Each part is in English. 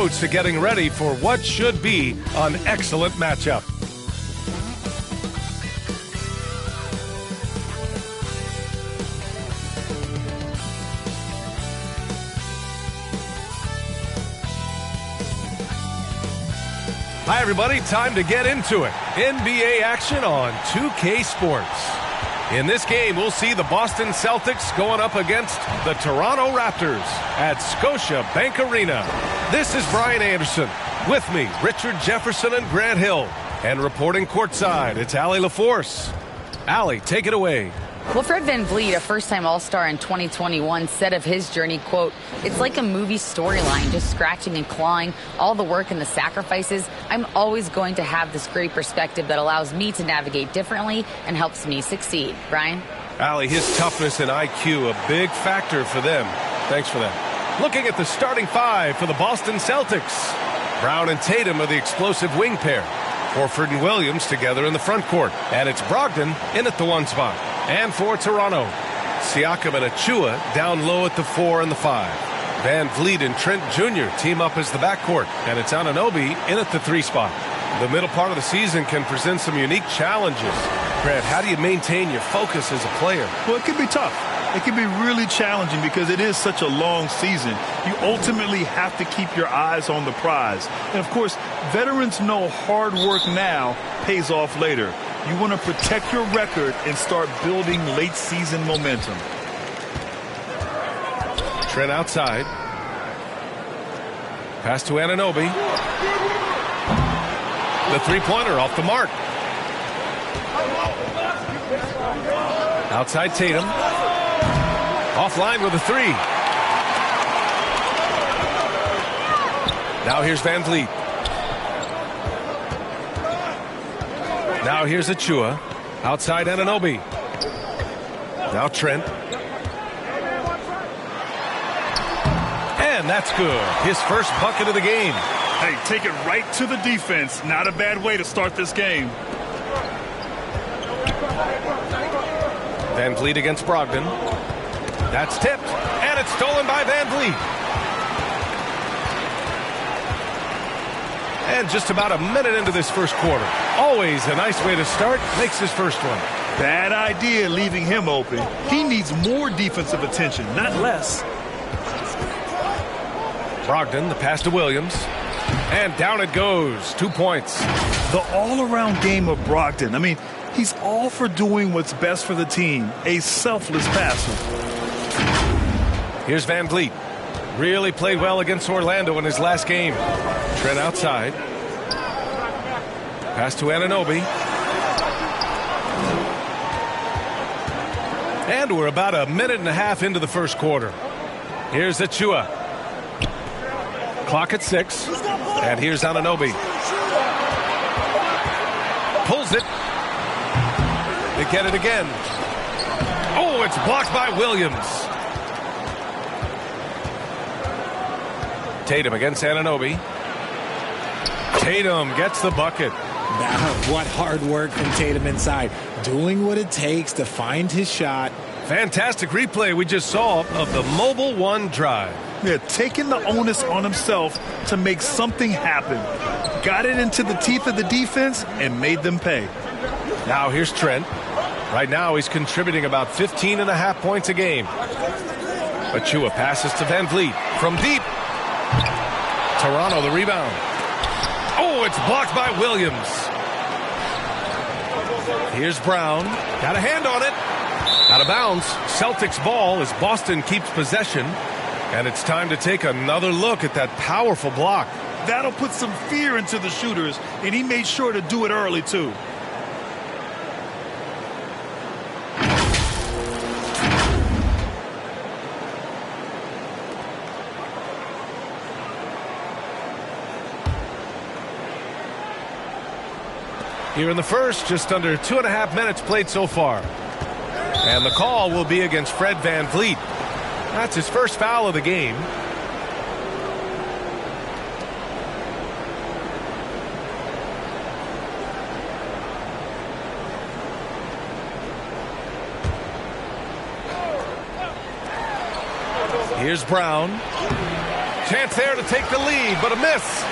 To getting ready for what should be an excellent matchup. Hi everybody, time to get into it. NBA action on 2K Sports. In this game, we'll see the Boston Celtics going up against the Toronto Raptors at Scotiabank Arena. This is Brian Anderson. With me, Richard Jefferson and Grant Hill. And reporting courtside, it's Allie LaForce. Allie, take it away. Well, Fred VanVleet, a first-time All-Star in 2021, said of his journey, quote, "It's like a movie storyline, just scratching and clawing, all the work and the sacrifices. I'm always going to have this great perspective that allows me to navigate differently and helps me succeed." Brian? Allie, his toughness and IQ, a big factor for them. Thanks for that. Looking at the starting five for the Boston Celtics. Brown and Tatum are the explosive wing pair. Horford and Williams together in the front court. And it's Brogdon in at the 1 spot. And for Toronto, Siakam and Achua down low at the 4 and the 5. VanVleet and Trent Jr. team up as the backcourt. And it's Anunoby in at the 3 spot. The middle part of the season can present some unique challenges. Grant, how do you maintain your focus as a player? Well, it can be tough. It can be really challenging because it is such a long season. You ultimately have to keep your eyes on the prize. And, of course, veterans know hard work now pays off later. You want to protect your record and start building late-season momentum. Trent outside. Pass to Anunoby. The three-pointer off the mark. Outside Tatum. Offline with a 3. Now here's VanVleet. Now here's Achua. Outside Anunoby. Now Trent. And that's good. His first bucket of the game. Hey, take it right to the defense. Not a bad way to start this game. VanVleet against Brogdon. That's tipped, and it's stolen by VanVleet. And just about a minute into this first quarter. Always a nice way to start. Makes his first one. Bad idea leaving him open. He needs more defensive attention, not less. Brogdon, the pass to Williams. And down it goes. 2 points. The all-around game of Brogdon. I mean, he's all for doing what's best for the team. A selfless passer. Here's VanVleet. Really played well against Orlando in his last game. Trent outside. Pass to Anunoby. And we're about a minute and a half into the first quarter. Here's Achua. Clock at 6. And here's Anunoby. Pulls it. They get it again. Oh, it's blocked by Williams. Tatum against Anunoby. Tatum gets the bucket. What hard work from Tatum inside. Doing what it takes to find his shot. Fantastic replay we just saw of the Mobile One drive. Yeah, taking the onus on himself to make something happen. Got it into the teeth of the defense and made them pay. Now here's Trent. Right now he's contributing about 15.5 points a game. Achua passes to VanVleet from deep. Toronto the rebound. Oh, it's blocked by Williams. Here's Brown. Got a hand on it. Out of bounds. Celtics ball as Boston keeps possession. And it's time to take another look at that powerful block. That'll put some fear into the shooters, and he made sure to do it early, too. Here in the first, just under 2.5 minutes played so far. And the call will be against Fred VanVleet. That's his first foul of the game. Here's Brown. Chance there to take the lead, but a miss.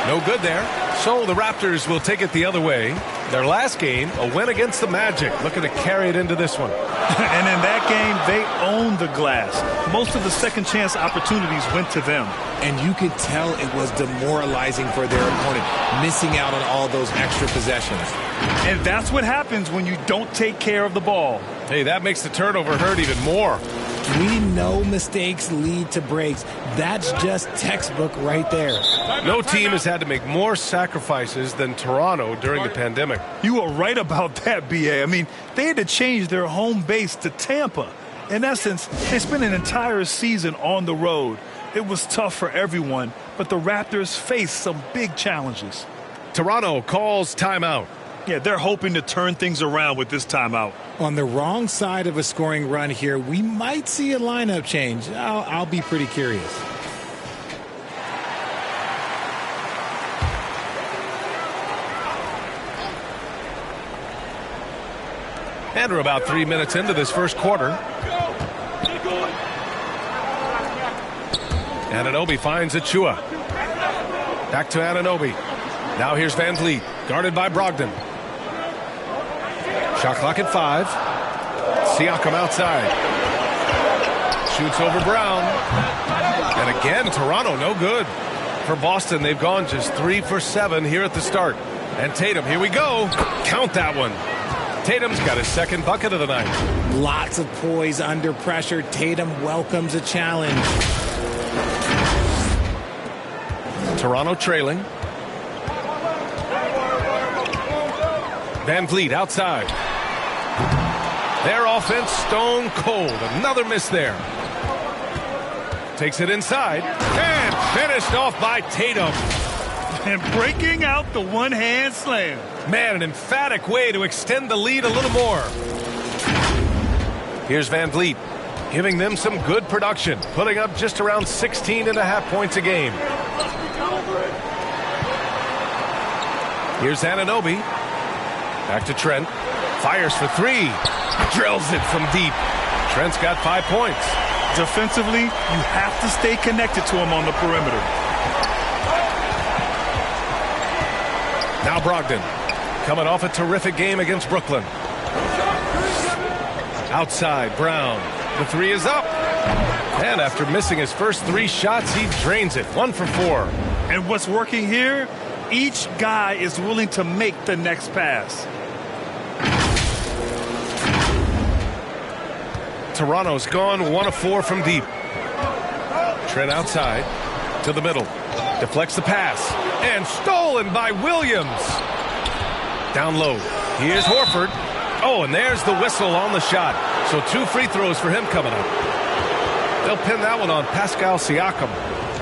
No good there. So the Raptors will take it the other way. Their last game, a win against the Magic. Looking to carry it into this one. And in that game, they owned the glass. Most of the second chance opportunities went to them. And you could tell it was demoralizing for their opponent, missing out on all those extra possessions. And that's what happens when you don't take care of the ball. Hey, that makes the turnover hurt even more. We know mistakes lead to breaks. That's just textbook right there. No team has had to make more sacrifices than Toronto during the pandemic. You are right about that, B.A. I mean, they had to change their home base to Tampa. In essence, they spent an entire season on the road. It was tough for everyone, but the Raptors faced some big challenges. Toronto calls timeout. Yeah, they're hoping to turn things around with this timeout. On the wrong side of a scoring run here, we might see a lineup change. I'll be pretty curious. And we're about 3 minutes into this first quarter. Anunoby finds Achua. Back to Anunoby. Now here's Van Vliet, guarded by Brogdon. Shot clock at 5. Siakam outside. Shoots over Brown. And again, Toronto no good. For Boston, they've gone just 3 for 7 here at the start. And Tatum, here we go. Count that one. Tatum's got his second bucket of the night. Lots of poise under pressure. Tatum welcomes a challenge. Toronto trailing. Van Vliet outside. Their offense stone cold. Another miss there. Takes it inside. And finished off by Tatum. And breaking out the one-hand slam. Man, an emphatic way to extend the lead a little more. Here's Van Vliet, giving them some good production, putting up just around 16.5 points a game. Here's Anunoby. Back to Trent. Fires for 3. Drills it from deep. Trent's got 5 points. Defensively, you have to stay connected to him on the perimeter. Now Brogdon, coming off a terrific game against Brooklyn. Outside, Brown. The 3 is up. And after missing his first 3 shots, he drains it. 1 for 4. And what's working here? Each guy is willing to make the next pass. Toronto's gone 1 of 4 from deep. Trent outside to the middle. Deflects the pass. And stolen by Williams. Down low. Here's Horford. Oh, and there's the whistle on the shot. So 2 free throws for him coming up. They'll pin that one on Pascal Siakam.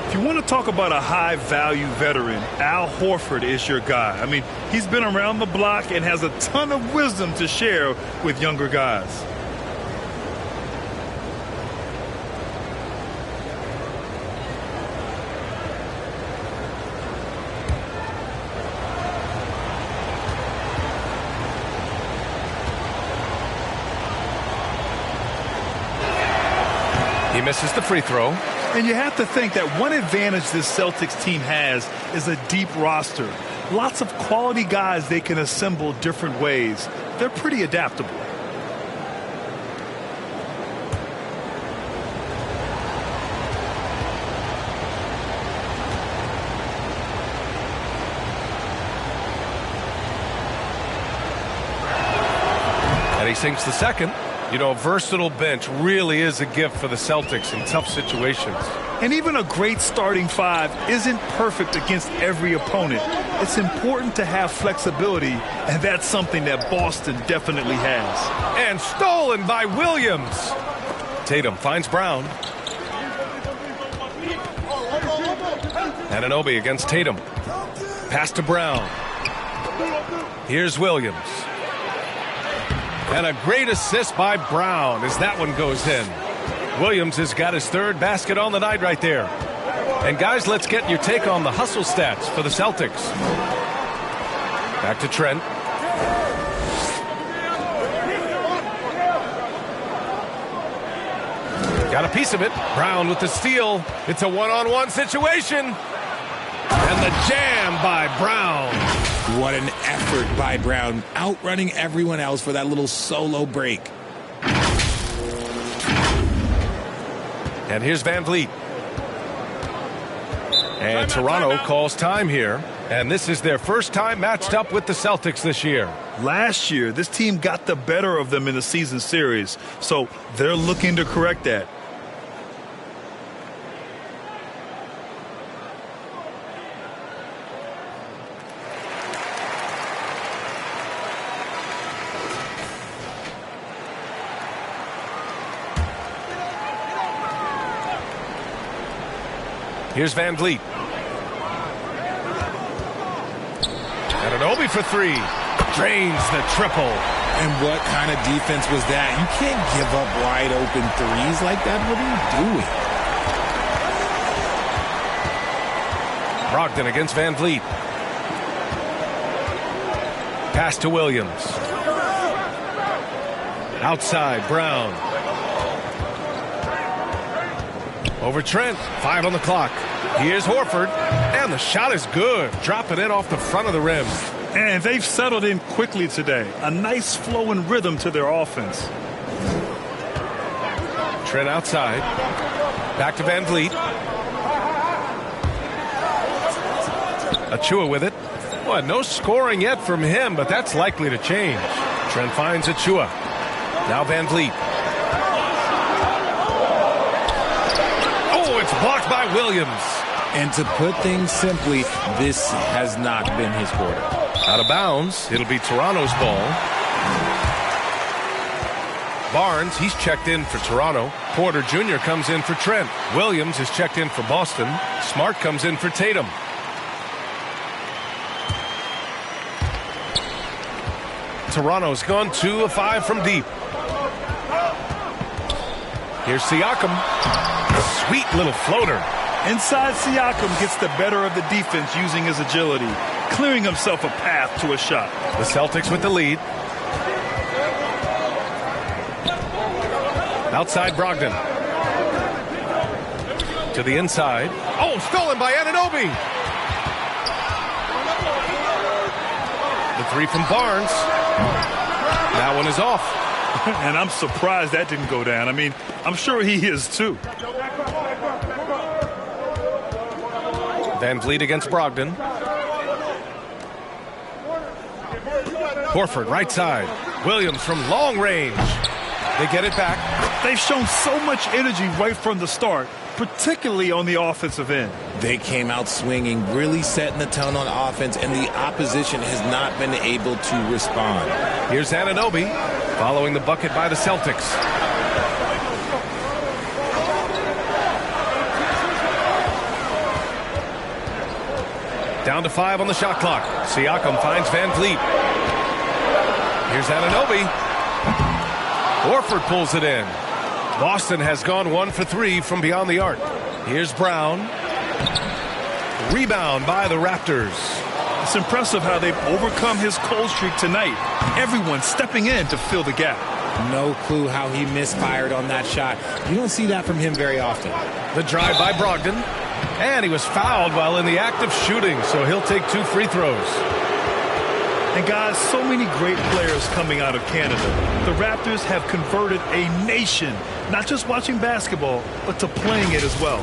If you want to talk about a high-value veteran, Al Horford is your guy. I mean, he's been around the block and has a ton of wisdom to share with younger guys. He misses the free throw. And you have to think that one advantage this Celtics team has is a deep roster. Lots of quality guys they can assemble different ways. They're pretty adaptable. And he sinks the second. You know, a versatile bench really is a gift for the Celtics in tough situations. And even a great starting 5 isn't perfect against every opponent. It's important to have flexibility, and that's something that Boston definitely has. And stolen by Williams. Tatum finds Brown. Anunoby against Tatum. Pass to Brown. Here's Williams. And a great assist by Brown as that one goes in. Williams has got his 3rd basket on the night right there. And guys, let's get your take on the hustle stats for the Celtics. Back to Trent. Got a piece of it. Brown with the steal. It's a one-on-one situation. And the jam by Brown. What an effort by Brown, outrunning everyone else for that little solo break. And here's Van Vliet. And Toronto calls time here. And this is their first time matched up with the Celtics this year. Last year, this team got the better of them in the season series, so they're looking to correct that. Here's Van Vliet. Anunoby for three. Drains the triple. And what kind of defense was that? You can't give up wide open threes like that. What are you doing? Brogdon against Van Vliet. Pass to Williams. Outside, Brown. Over Trent. 5 on the clock. Here's Horford. And the shot is good. Dropping it off the front of the rim. And they've settled in quickly today. A nice flow and rhythm to their offense. Trent outside. Back to Van Vliet. Achua with it. Well, no scoring yet from him, but that's likely to change. Trent finds Achua. Now Van Vliet. Oh, it's blocked by Williams. And to put things simply, this has not been his quarter. Out of bounds. It'll be Toronto's ball. Barnes, he's checked in for Toronto. Porter Jr. comes in for Trent. Williams is checked in for Boston. Smart comes in for Tatum. Toronto's gone 2 of 5 from deep. Here's Siakam. Sweet little floater. Inside, Siakam gets the better of the defense using his agility, clearing himself a path to a shot. The Celtics with the lead. Outside Brogdon. To the inside. Oh, stolen by Anunoby. The three from Barnes. That one is off. And I'm surprised that didn't go down. I mean, I'm sure he is too. Van Vliet against Brogdon. Horford right side. Williams from long range. They get it back. They've shown so much energy right from the start, particularly on the offensive end. They came out swinging, really setting the tone on offense, and the opposition has not been able to respond. Here's Anunoby following the bucket by the Celtics. Down to 5 on the shot clock. Siakam finds Van Vliet. Here's Anunoby. Horford pulls it in. Boston has gone 1 for 3 from beyond the arc. Here's Brown. Rebound by the Raptors. It's impressive how they've overcome his cold streak tonight. Everyone stepping in to fill the gap. No clue how he misfired on that shot. You don't see that from him very often. The drive by Brogdon. And he was fouled while in the act of shooting, so he'll take 2 free throws. And guys, so many great players coming out of Canada. The Raptors have converted a nation, not just watching basketball, but to playing it as well.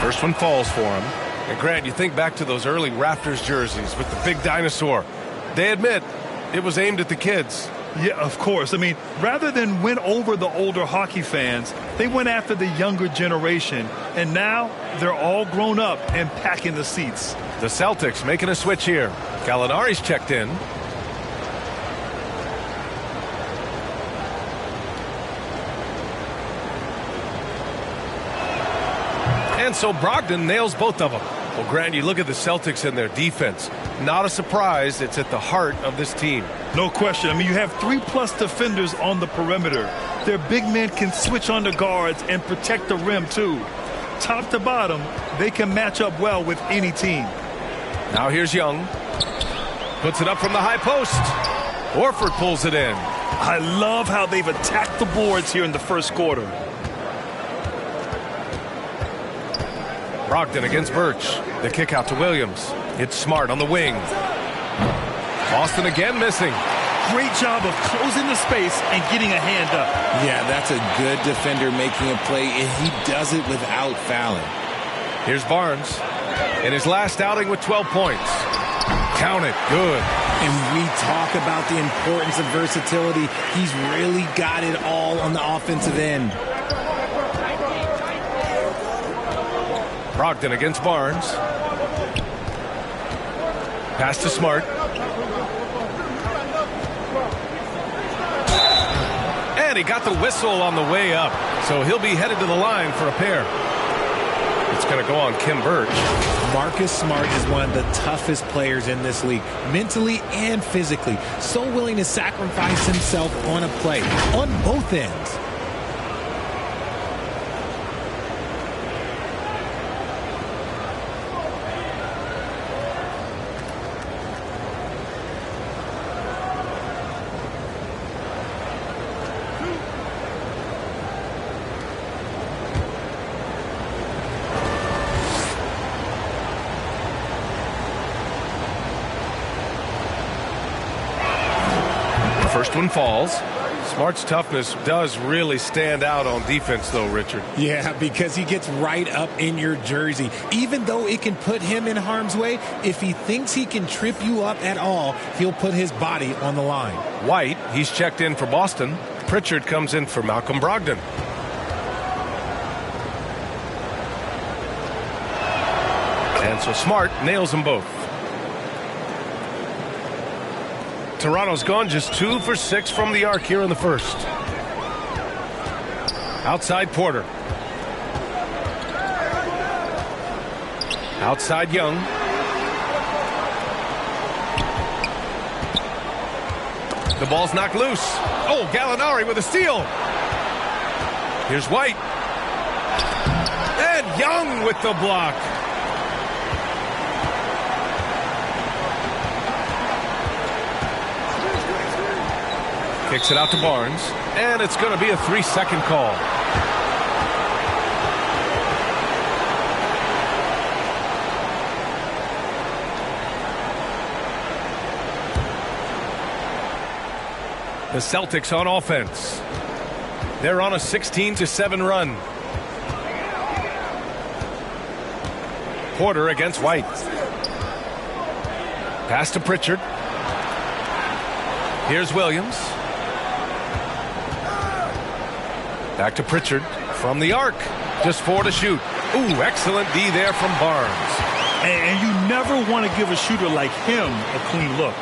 First one falls for him. And Grant, you think back to those early Raptors jerseys with the big dinosaur. They admit it was aimed at the kids. Yeah, of course. I mean, rather than win over the older hockey fans, they went after the younger generation. And now they're all grown up and packing the seats. The Celtics making a switch here. Gallinari's checked in. And And so Brogdon nails both of them. Well, Grant, you look at the Celtics and their defense. Not a surprise. It's at the heart of this team. No question. I mean, you have 3+ defenders on the perimeter. Their big men can switch on the guards and protect the rim, too. Top to bottom, they can match up well with any team. Now here's Young. Puts it up from the high post. Horford pulls it in. I love how they've attacked the boards here in the first quarter. Brogdon against Birch. The kick out to Williams. It's Smart on the wing. Boston again missing. Great job of closing the space and getting a hand up. Yeah, that's a good defender making a play, and he does it without fouling. Here's Barnes in his last outing with 12 points. Count it. Good. And we talk about the importance of versatility. He's really got it all on the offensive end. Brogdon against Barnes. Pass to Smart. And he got the whistle on the way up. So he'll be headed to the line for a pair. It's going to go on Kim Birch. Marcus Smart is one of the toughest players in this league, mentally and physically. So willing to sacrifice himself on a play, on both ends. First one falls. Smart's toughness does really stand out on defense, though, Richard. Yeah, because he gets right up in your jersey. Even though it can put him in harm's way, if he thinks he can trip you up at all, he'll put his body on the line. White, he's checked in for Boston. Pritchard comes in for Malcolm Brogdon. And so Smart nails them both. Toronto's gone just 2 for 6 from the arc here in the first. Outside Porter. Outside Young. The ball's knocked loose. Oh, Gallinari with a steal. Here's White. And Young with the block. Kicks it out to Barnes, and it's going to be a 3-second call. The Celtics on offense. They're on a 16-7 run. Porter against White. Pass to Pritchard. Here's Williams. Back to Pritchard from the arc. Just 4 to shoot. Ooh, excellent D there from Barnes. And you never want to give a shooter like him a clean look.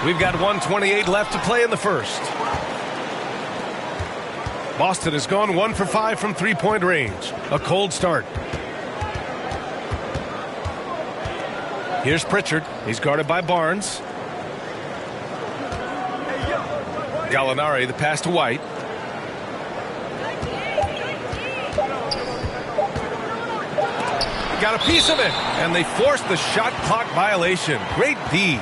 We've got 1:28 left to play in the first. Boston has gone 1 for 5 from three-point range. A cold start. Here's Pritchard. He's guarded by Barnes. Gallinari, the pass to White. Got a piece of it, and they forced the shot clock violation. Great D.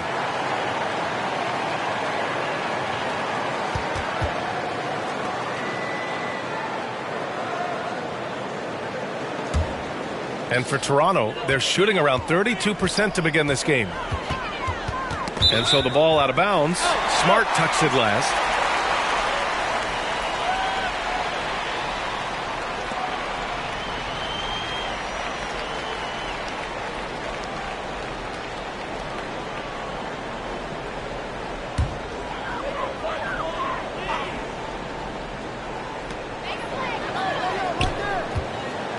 And for Toronto, they're shooting around 32% to begin this game. And so the ball out of bounds. Smart tucks it last.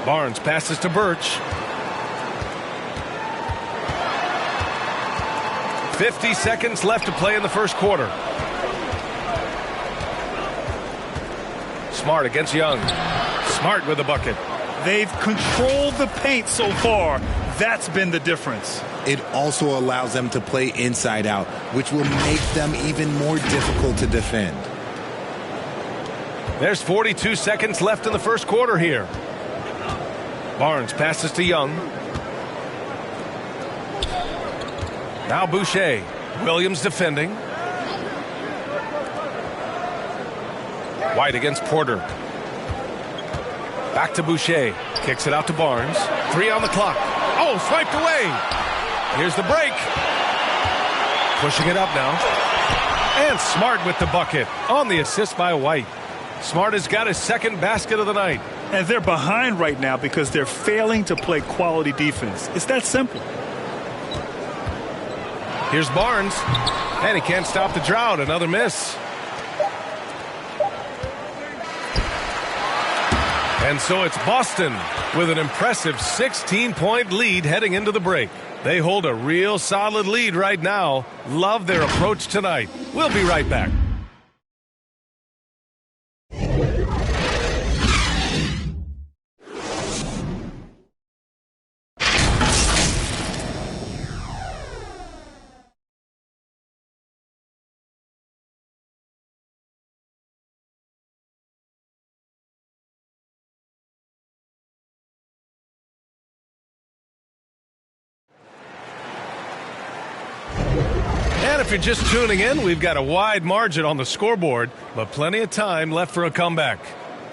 Barnes passes to Birch. 50 seconds left to play in the first quarter. Smart against Young. Smart with the bucket. They've controlled the paint so far. That's been the difference. It also allows them to play inside out, which will make them even more difficult to defend. There's 42 seconds left in the first quarter here. Barnes passes to Young. Now Boucher. Williams defending. White against Porter. Back to Boucher. Kicks it out to Barnes. 3 on the clock. Oh, swiped away. Here's the break. Pushing it up now. And Smart with the bucket on the assist by White. Smart has got his second basket of the night. And they're behind right now because they're failing to play quality defense. It's that simple. Here's Barnes. And he can't stop the drought. Another miss. And so it's Boston with an impressive 16-point lead heading into the break. They hold a real solid lead right now. Love their approach tonight. We'll be right back. And if you're just tuning in, we've got a wide margin on the scoreboard, but plenty of time left for a comeback.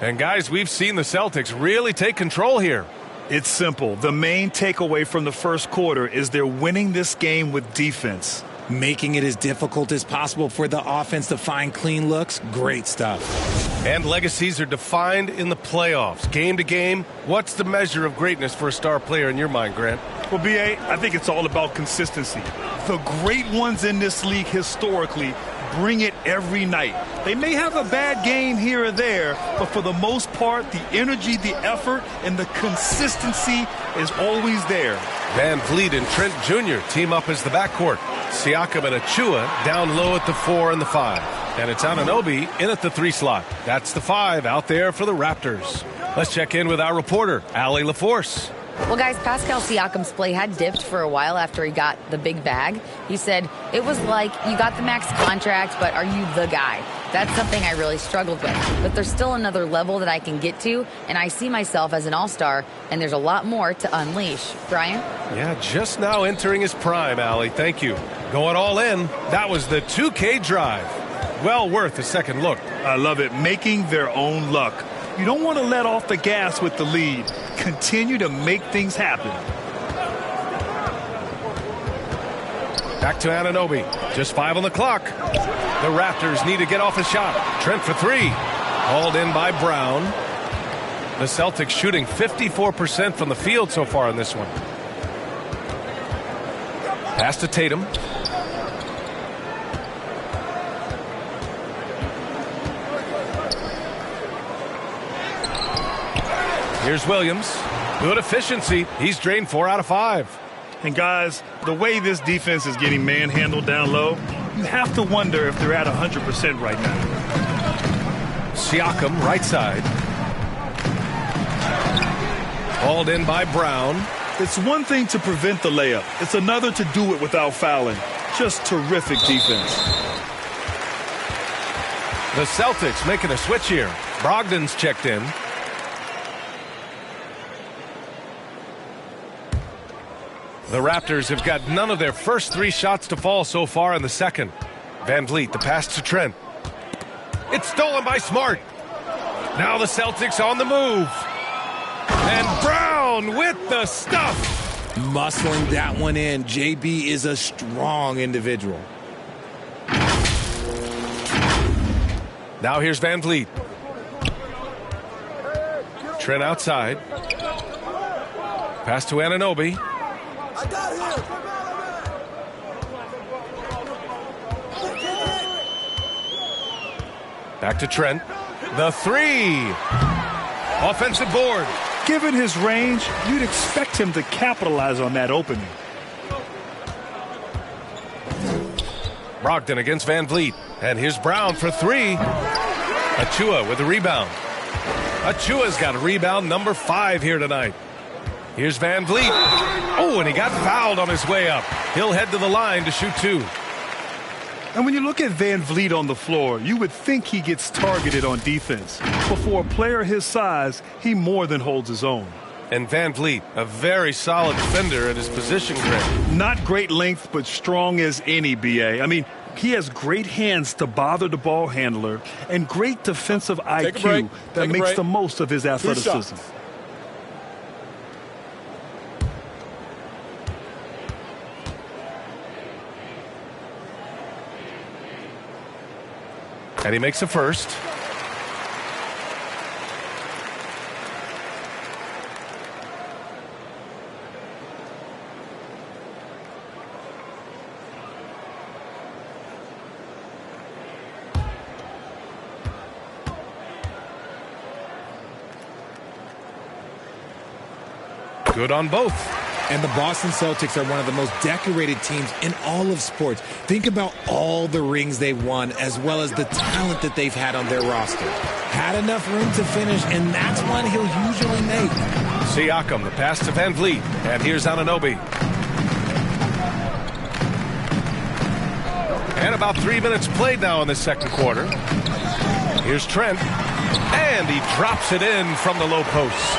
And guys, we've seen the Celtics really take control here. It's simple. The main takeaway from the first quarter is they're winning this game with defense. Making it as difficult as possible for the offense to find clean looks. Great stuff. And legacies are defined in the playoffs. Game to game, what's the measure of greatness for a star player in your mind, Grant? Well, B.A., I think it's all about consistency. The great ones in this league historically bring it every night. They may have a bad game here or there, but for the most part, the energy, the effort, and the consistency is always there. Van Vliet and Trent Jr. team up as the backcourt. Siakam and Achua down low at the 4 and the 5. And it's Anunoby in at the 3 slot. That's the 5 out there for the Raptors. Let's check in with our reporter, Allie LaForce. Well, guys, Pascal Siakam's play had dipped for a while after he got the big bag. He said, it was like, you got the max contract, but are you the guy? That's something I really struggled with. But there's still another level that I can get to, and I see myself as an all-star, and there's a lot more to unleash. Brian? Yeah, just now entering his prime, Allie. Thank you. Going all in. That was the 2K drive. Well worth a second look. I love it. Making their own luck. You don't want to let off the gas with the lead. Continue to make things happen. Back to Anunoby. Just 5 on the clock. The Raptors need to get off a shot. Trent for 3. Hauled in by Brown. The Celtics shooting 54% from the field so far in this one. Pass to Tatum. Here's Williams. Good efficiency. He's drained 4 out of 5. And guys, the way this defense is getting manhandled down low, you have to wonder if they're at 100% right now. Siakam, right side. Hauled in by Brown. It's one thing to prevent the layup. It's another to do it without fouling. Just terrific defense. The Celtics making a switch here. Brogdon's checked in. The Raptors have got none of their first 3 shots to fall so far in the second. Van Vliet, the pass to Trent. It's stolen by Smart. Now the Celtics on the move. And Brown with the stuff. Muscling that one in. JB is a strong individual. Now here's Van Vliet. Trent outside. Pass to Anunoby. Back to Trent. The 3. Offensive board. Given his range, you'd expect him to capitalize on that opening. Brogdon against Van Vliet. And here's Brown for 3. Achua with the rebound. Achua's got rebound number 5 here tonight. Here's Van Vliet. Oh, and he got fouled on his way up. He'll head to the line to shoot 2. And when you look at Van Vliet on the floor, you would think he gets targeted on defense. But for a player his size, he more than holds his own. And Van Vliet, a very solid defender at his position grade. Not great length, but strong as any, B.A. I mean, he has great hands to bother the ball handler and great defensive IQ that makes the most of his athleticism. And he makes a first. Good on both. And the Boston Celtics are one of the most decorated teams in all of sports. Think about all the rings they've won, as well as the talent that they've had on their roster. Had enough room to finish, and that's one he'll usually make. Siakam, the pass to Van Vliet. And here's Anunoby. And about 3 minutes played now in the second quarter. Here's Trent. And he drops it in from the low post.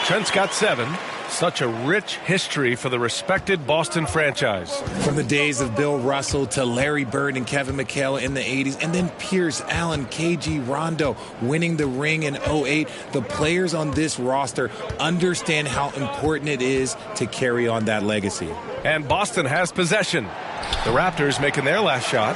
Trent's got 7. Such a rich history for the respected Boston franchise. From the days of Bill Russell to Larry Bird and Kevin McHale in the 80s, and then Pierce, Allen, KG, Rondo winning the ring in 08, the players on this roster understand how important it is to carry on that legacy. And Boston has possession. The Raptors making their last shot.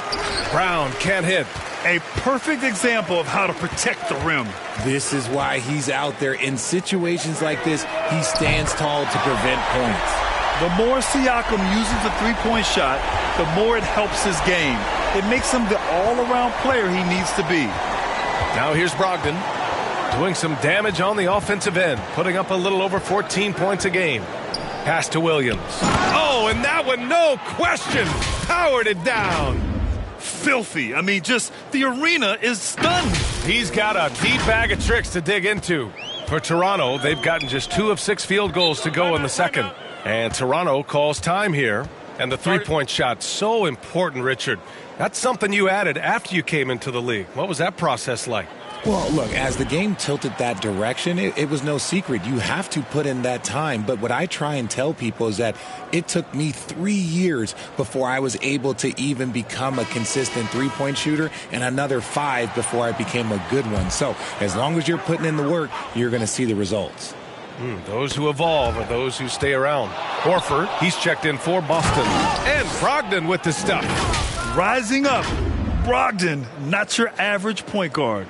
Brown can't hit. A perfect example of how to protect the rim. This is why he's out there. In situations like this, he stands tall to prevent points. The more Siakam uses the three-point shot, the more it helps his game. It makes him the all-around player he needs to be. Now here's Brogdon doing some damage on the offensive end, putting up a little over 14 points a game. Pass to Williams. Oh, and that one, no question, powered it down. Filthy. I mean, just the arena is stunned. He's got a deep bag of tricks to dig into. For Toronto, they've gotten just 2 of 6 field goals to go in the second. And Toronto calls time here. And the three-point shot, so important, Richard. That's something you added after you came into the league. What was that process like? Well, look, as the game tilted that direction, it was no secret. You have to put in that time. But what I try and tell people is that it took me 3 years before I was able to even become a consistent three-point shooter, and another 5 before I became a good one. So as long as you're putting in the work, you're going to see the results. Those who evolve are those who stay around. Horford, he's checked in for Boston. And Brogdon with the stuff. Rising up, Brogdon, not your average point guard.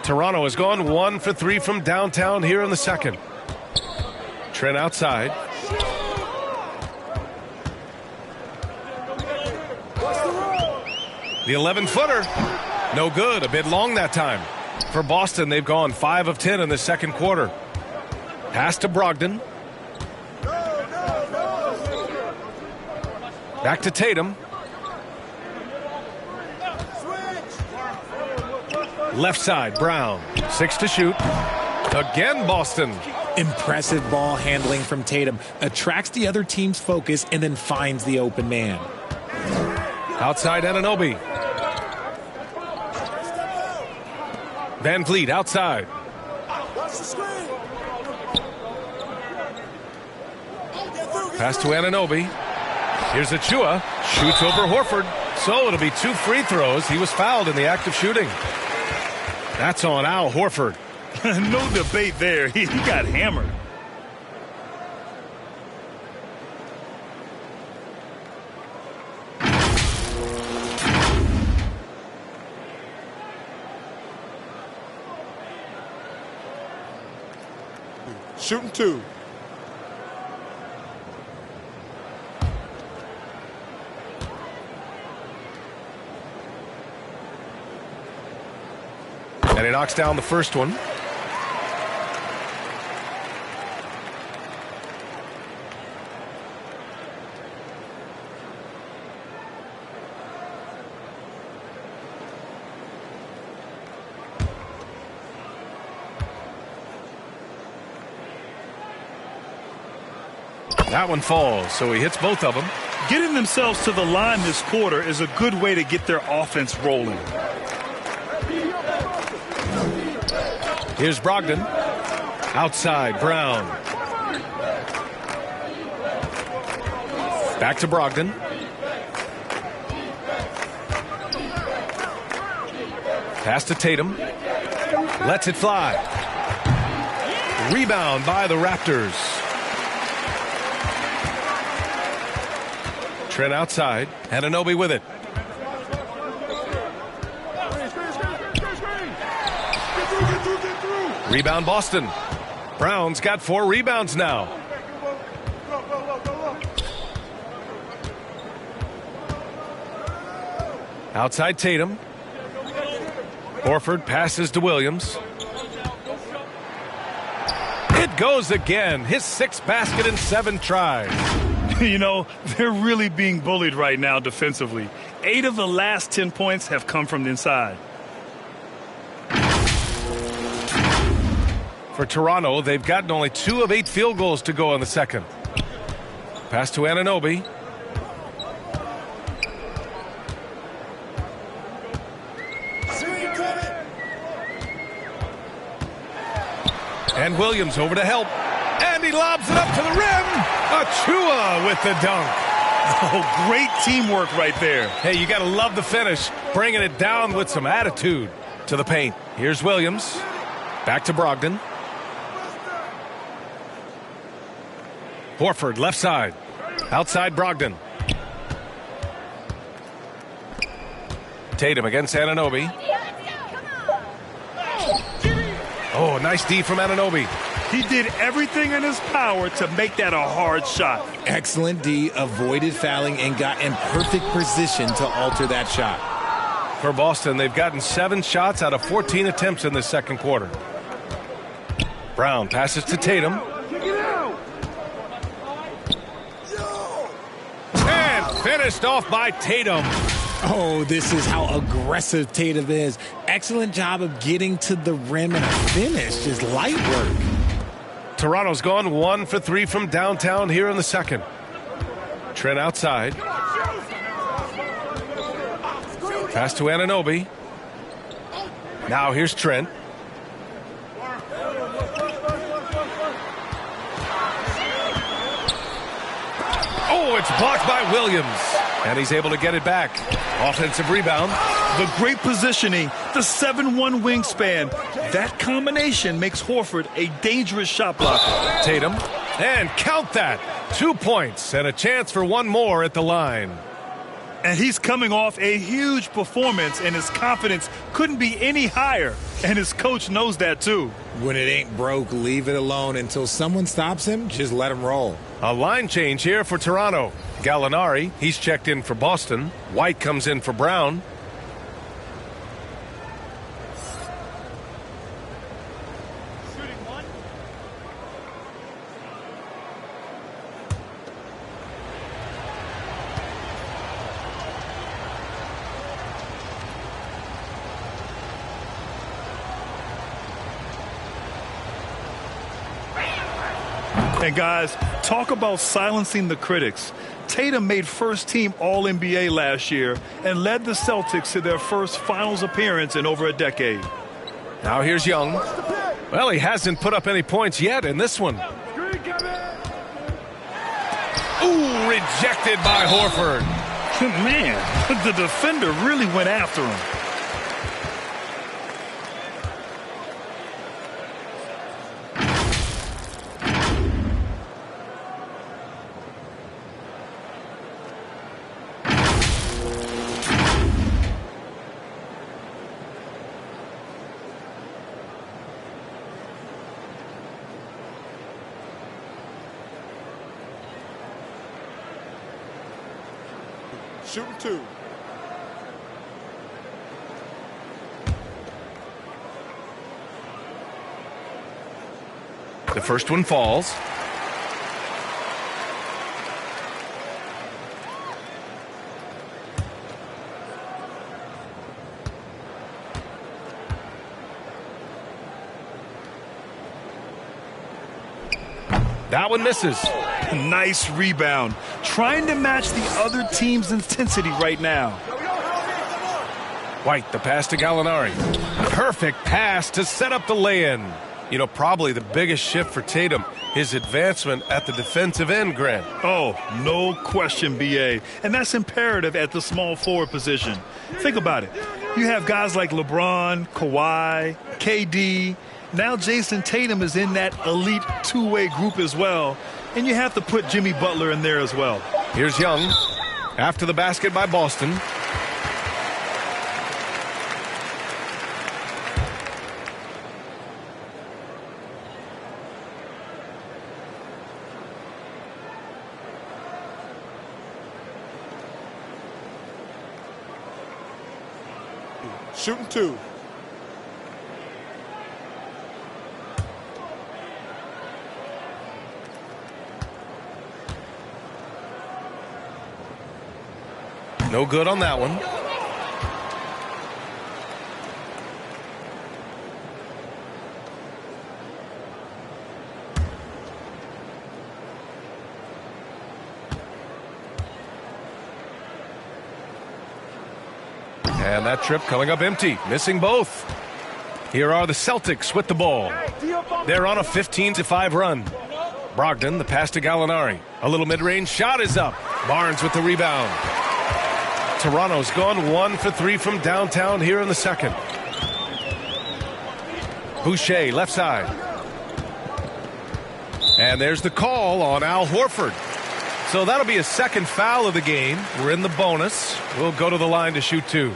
Toronto has gone 1 for 3 from downtown here in the second. Trent outside. The 11-footer. No good. A bit long that time. For Boston, they've gone 5 of 10 in the second quarter. Pass to Brogdon. Back to Tatum. Left side, Brown. 6 to shoot. Again, Boston. Impressive ball handling from Tatum. Attracts the other team's focus and then finds the open man. Outside Anunoby. Van Vliet outside. Pass to Anunoby. Here's Achua. Shoots over Horford. So it'll be 2 free throws. He was fouled in the act of shooting. That's on Al Horford. No debate there. He got hammered. Shooting 2. And he knocks down the first one. That one falls, so he hits both of them. Getting themselves to the line this quarter is a good way to get their offense rolling. Here's Brogdon. Outside, Brown. Back to Brogdon. Pass to Tatum. Lets it fly. Rebound by the Raptors. Trent outside. Anunoby with it. Rebound Boston. Brown's got 4 rebounds now. Outside Tatum. Horford passes to Williams. It goes again. His 6th basket in 7 tries. You know, they're really being bullied right now defensively. 8 of the last 10 points have come from the inside. For Toronto, they've gotten only 2 of 8 field goals to go in the second. Pass to Anunoby. And Williams over to help. And he lobs it up to the rim. Achua with the dunk. Oh, great teamwork right there. Hey, you got to love the finish. Bringing it down with some attitude to the paint. Here's Williams. Back to Brogdon. Horford left side. Outside Brogdon. Tatum against Anunoby. Oh, nice D from Anunoby. He did everything in his power to make that a hard shot. Excellent D, avoided fouling and got in perfect position to alter that shot. For Boston, they've gotten 7 shots out of 14 attempts in the second quarter. Brown passes to Tatum. And finished off by Tatum. Oh, this is how aggressive Tatum is. Excellent job of getting to the rim and a finish. Just light work. Toronto's gone 1 for 3 from downtown here in the second. Trent outside. Pass to Anunoby. Now here's Trent. Oh, it's blocked by Williams. And he's able to get it back. Offensive rebound. The great positioning, the 7'1" wingspan. That combination makes Horford a dangerous shot blocker. Tatum. And count that. 2 points and a chance for 1 more at the line. And he's coming off a huge performance, and his confidence couldn't be any higher. And his coach knows that, too. When it ain't broke, leave it alone. Until someone stops him, just let him roll. A line change here for Toronto. Gallinari, he's checked in for Boston. White comes in for Brown. And guys, talk about silencing the critics. Tatum made first-team All-NBA last year and led the Celtics to their first finals appearance in over a decade. Now here's Young. Well, he hasn't put up any points yet in this one. Ooh, rejected by Horford. Man, the defender really went after him. Shooting 2. The first one falls. That one misses. Nice rebound. Trying to match the other team's intensity right now. White, the pass to Gallinari. Perfect pass to set up the lay-in. You know, probably the biggest shift for Tatum, his advancement at the defensive end, Grant. Oh, no question, B.A. And that's imperative at the small forward position. Think about it. You have guys like LeBron, Kawhi, KD. Now Jason Tatum is in that elite two-way group as well. And you have to put Jimmy Butler in there as well. Here's Young. After the basket by Boston. Shooting 2. No good on that one. And that trip coming up empty, missing both. Here are the Celtics with the ball. They're on a 15-5 run. Brogdon, the pass to Gallinari. A little mid-range shot is up. Barnes with the rebound. Toronto's gone 1 for 3 from downtown here in the second. Boucher, left side. And there's the call on Al Horford. So that'll be a second foul of the game. We're in the bonus. We'll go to the line to shoot 2.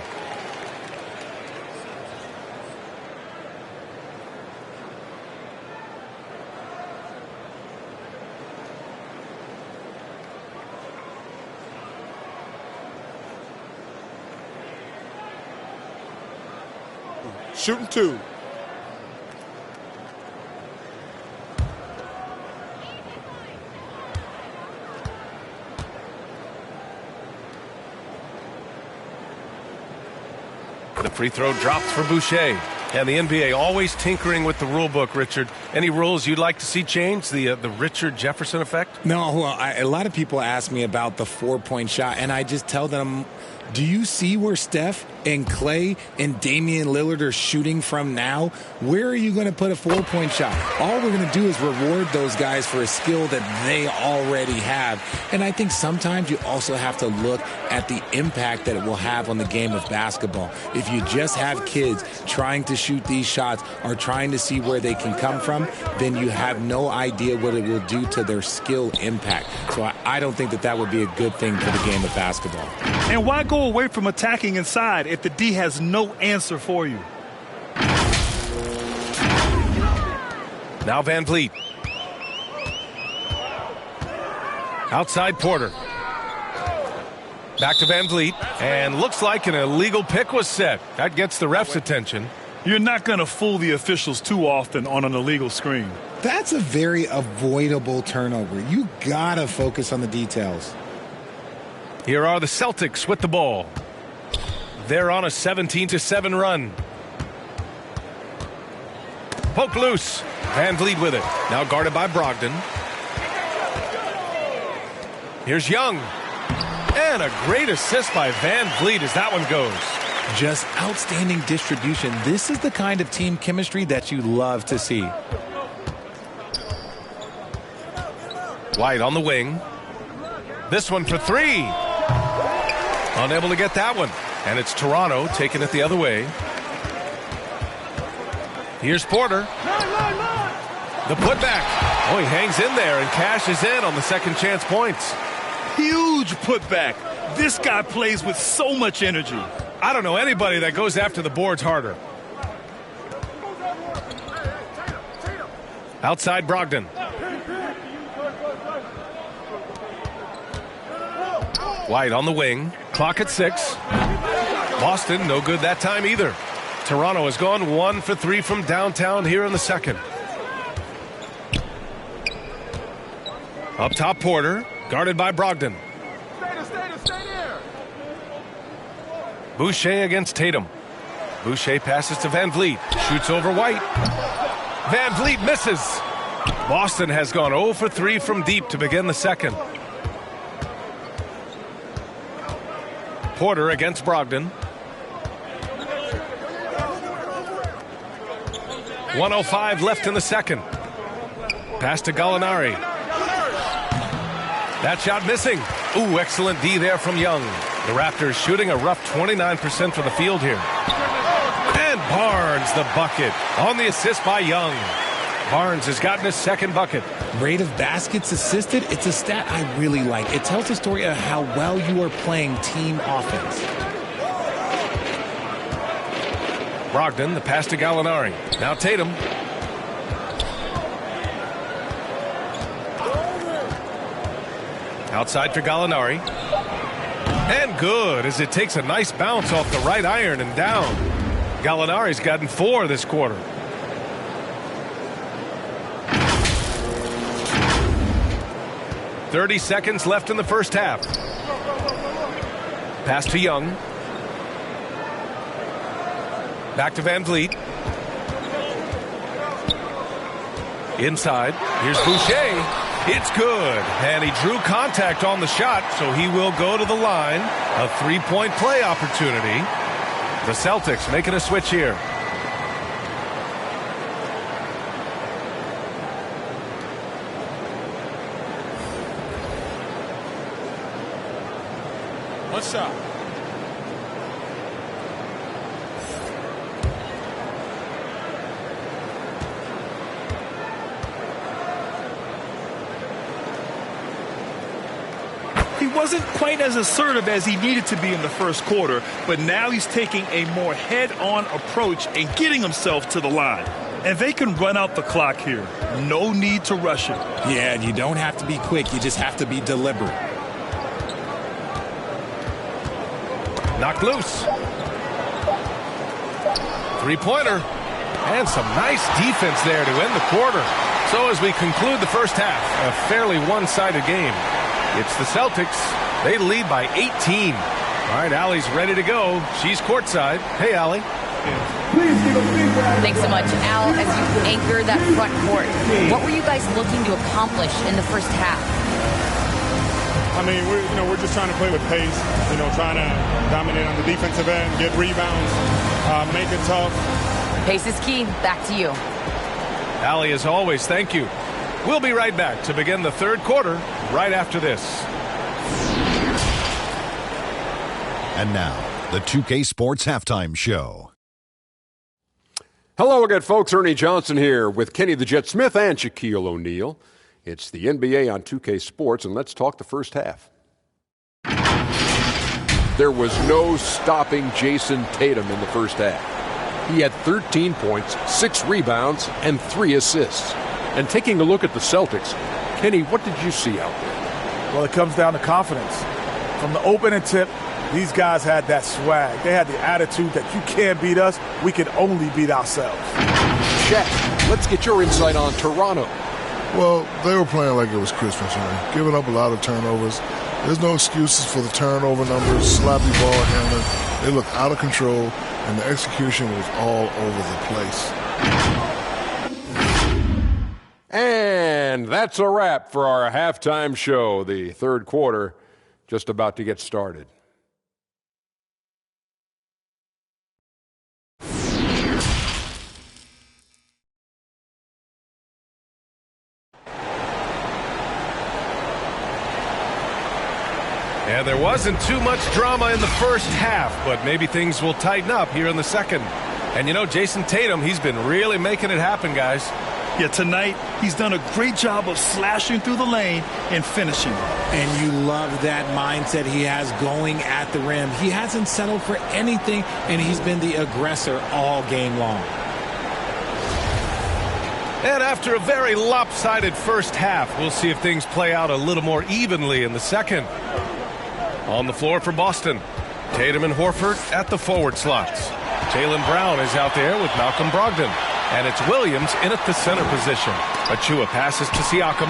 Shooting 2. The free throw drops for Boucher. And the NBA always tinkering with the rule book, Richard. Any rules you'd like to see changed? The Richard Jefferson effect? No, well, a lot of people ask me about the 4-point shot, and I just tell them, do you see where Steph and Clay and Damian Lillard are shooting from now? Where are you going to put a 4-point shot? All we're going to do is reward those guys for a skill that they already have. And I think sometimes you also have to look at the impact that it will have on the game of basketball. If you just have kids trying to shoot these shots or trying to see where they can come from, then you have no idea what it will do to their skill impact. So I don't think that would be a good thing for the game of basketball. And why go away from attacking inside if the D has no answer for you? Now Van Vliet. Outside Porter. Back to Van Vliet. And looks like an illegal pick was set. That gets the ref's attention. You're not going to fool the officials too often on an illegal screen. That's a very avoidable turnover. You got to focus on the details. Here are the Celtics with the ball. They're on a 17-7 run. Poke loose. Van Vliet with it. Now guarded by Brogdon. Here's Young. And a great assist by Van Vliet as that one goes. Just outstanding distribution. This is the kind of team chemistry that you love to see. White on the wing. This one for 3. Unable to get that one. And it's Toronto taking it the other way. Here's Porter. The putback. Oh, he hangs in there and cashes in on the second chance points. Huge putback. This guy plays with so much energy. I don't know anybody that goes after the boards harder. Outside Brogdon. White on the wing. Clock at 6. Boston, no good that time either. Toronto has gone 1 for 3 from downtown here in the second. Up top, Porter, guarded by Brogdon. Boucher against Tatum. Boucher passes to Van Vliet. Shoots over White. Van Vliet misses. Boston has gone 0 for 3 from deep to begin the second. Porter against Brogdon. 1:05 left in the second. Pass to Gallinari. That shot missing. Ooh, excellent D there from Young. The Raptors shooting a rough 29% from the field here. And Barnes the bucket on the assist by Young. Barnes has gotten his second bucket. Rate of baskets assisted, it's a stat I really like. It tells the story of how well you are playing team offense. Brogdon, the pass to Gallinari. Now Tatum. Outside for Gallinari. And good, as it takes a nice bounce off the right iron and down. Gallinari's gotten 4 this quarter. .30 seconds left in the first half. Pass to Young. Back to Van Vliet. Inside. Here's Boucher. It's good. And he drew contact on the shot, so he will go to the line. A three-point play opportunity. The Celtics making a switch here. One shot. He wasn't quite as assertive as he needed to be in the first quarter, but now he's taking a more head-on approach and getting himself to the line. And they can run out the clock here. No need to rush it. Yeah, you don't have to be quick. You just have to be deliberate. Knocked loose. Three-pointer. And some nice defense there to end the quarter. So as we conclude the first half, a fairly one-sided game. It's the Celtics. They lead by 18. All right, Allie's ready to go. She's courtside. Hey, Allie. Thanks so much, Al. As you anchor that front court, what were you guys looking to accomplish in the first half? I mean, we're just trying to play with pace. Trying to dominate on the defensive end, get rebounds, make it tough. Pace is key. Back to you. Allie, as always, thank you. We'll be right back to begin the third quarter right after this. And now, the 2K Sports Halftime Show. Hello again, folks. Ernie Johnson here with Kenny the Jet Smith and Shaquille O'Neal. It's the NBA on 2K Sports, and let's talk the first half. There was no stopping Jason Tatum in the first half. He had 13 points, 6 rebounds, and 3 assists. And taking a look at the Celtics, Kenny, what did you see out there? Well, it comes down to confidence. From the opening tip, these guys had that swag. They had the attitude that you can't beat us, we can only beat ourselves. Shaq, let's get your insight on Toronto. Well, they were playing like it was Christmas, man. Giving up a lot of turnovers. There's no excuses for the turnover numbers, sloppy ball handling. They looked out of control, and the execution was all over the place. And that's a wrap for our halftime show. The third quarter just about to get started. And there wasn't too much drama in the first half, but maybe things will tighten up here in the second. And Jason Tatum, he's been really making it happen, guys. Yeah, tonight he's done a great job of slashing through the lane and finishing. And you love that mindset he has going at the rim. He hasn't settled for anything, and he's been the aggressor all game long. And after a very lopsided first half, we'll see if things play out a little more evenly in the second. On the floor for Boston, Tatum and Horford at the forward slots. Jaylen Brown is out there with Malcolm Brogdon. And it's Williams in at the center position. Achua passes to Siakam.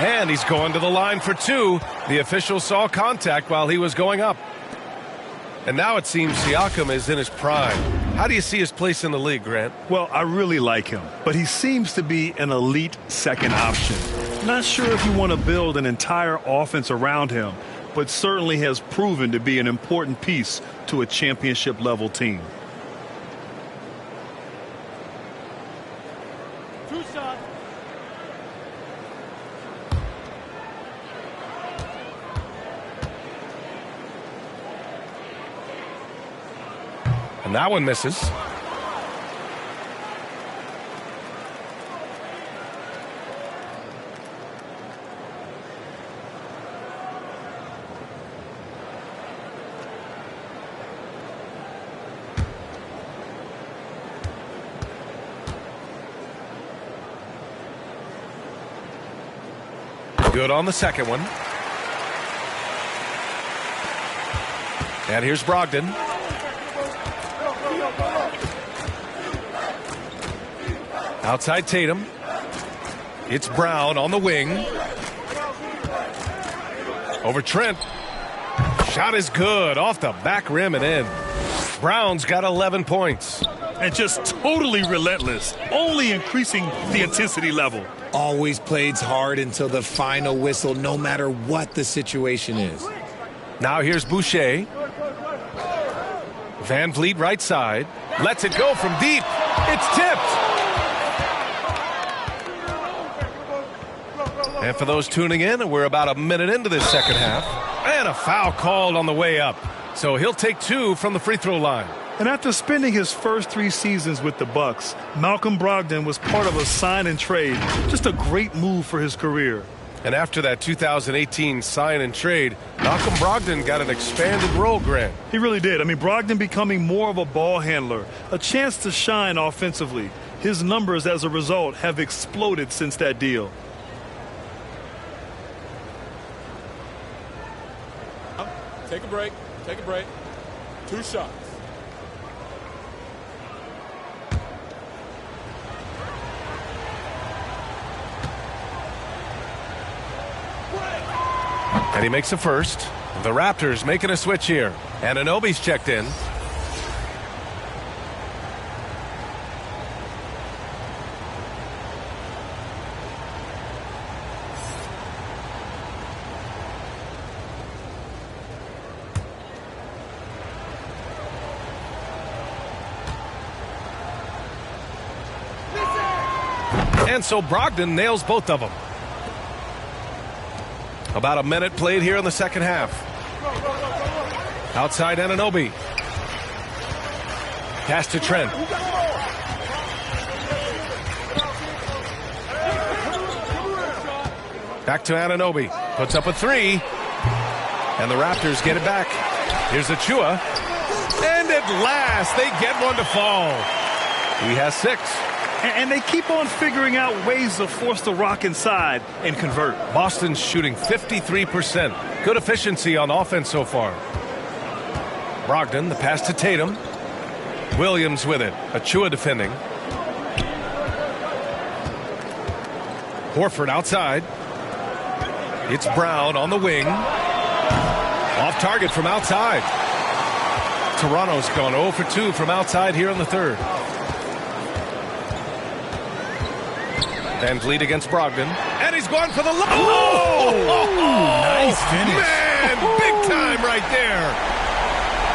And he's going to the line for 2. The official saw contact while he was going up. And now it seems Siakam is in his prime. How do you see his place in the league, Grant? Well, I really like him, but he seems to be an elite second option. Not sure if you want to build an entire offense around him, but certainly has proven to be an important piece to a championship-level team. Two shots. And that one misses. Good on the second one. And here's Brogdon. Outside Tatum. It's Brown on the wing. Over Trent. Shot is good. Off the back rim and in. Brown's got 11 points. And just totally relentless. Only increasing the intensity level. Always plays hard until the final whistle, no matter what the situation is. Now here's Boucher. Van Vliet right side. Lets it go from deep. It's tipped. And for those tuning in, we're about a minute into this second half. And a foul called on the way up. So he'll take 2 from the free throw line. And after spending his first 3 seasons with the Bucks, Malcolm Brogdon was part of a sign and trade. Just a great move for his career. And after that 2018 sign and trade, Malcolm Brogdon got an expanded role, Grant. He really did. I mean, Brogdon becoming more of a ball handler, a chance to shine offensively. His numbers as a result have exploded since that deal. Take a break. Take a break. 2 shots. And he makes a first. The Raptors making a switch here. And Anunoby's checked in. And so Brogdon nails both of them. About a minute played here in the second half. Outside Anunoby. Pass to Trent. Back to Anunoby. Puts up a 3. And the Raptors get it back. Here's Achua. And at last, they get one to fall. He has 6. And they keep on figuring out ways to force the rock inside and convert. Boston's shooting 53%. Good efficiency on offense so far. Brogdon, the pass to Tatum. Williams with it. Achua defending. Horford outside. It's Brown on the wing. Off target from outside. Toronto's gone 0 for 2 from outside here in the third. Van Vliet against Brogdon. And he's going for the low. Nice finish. Man, big time right there.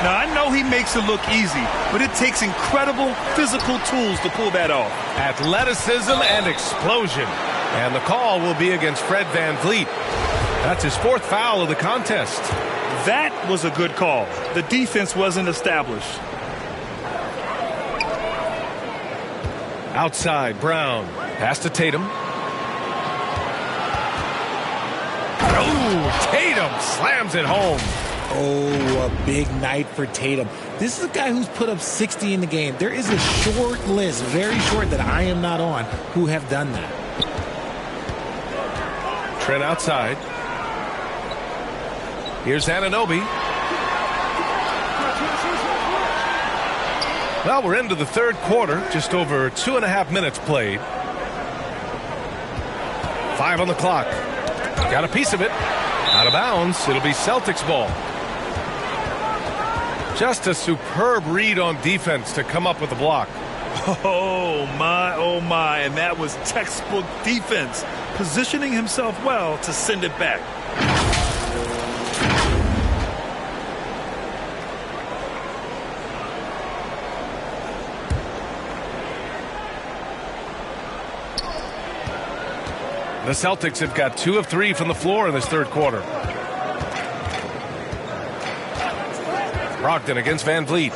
Now, I know he makes it look easy, but it takes incredible physical tools to pull that off. Athleticism and explosion. And the call will be against Fred Van Vliet. That's his 4th foul of the contest. That was a good call. The defense wasn't established. Outside, Brown. Pass to Tatum. Oh, Tatum slams it home. Oh, a big night for Tatum. This is a guy who's put up 60 in the game. There is a short list, very short, that I am not on, who have done that. Trent outside. Here's Anunoby. Well, we're into the third quarter. Just over 2.5 minutes played. 5 on the clock. Got a piece of it. Out of bounds. It'll be Celtics ball. Just a superb read on defense to come up with the block. Oh, my, and that was textbook defense, positioning himself well to send it back. The Celtics have got 2 of 3 from the floor in this third quarter. Brogdon against Van Vliet.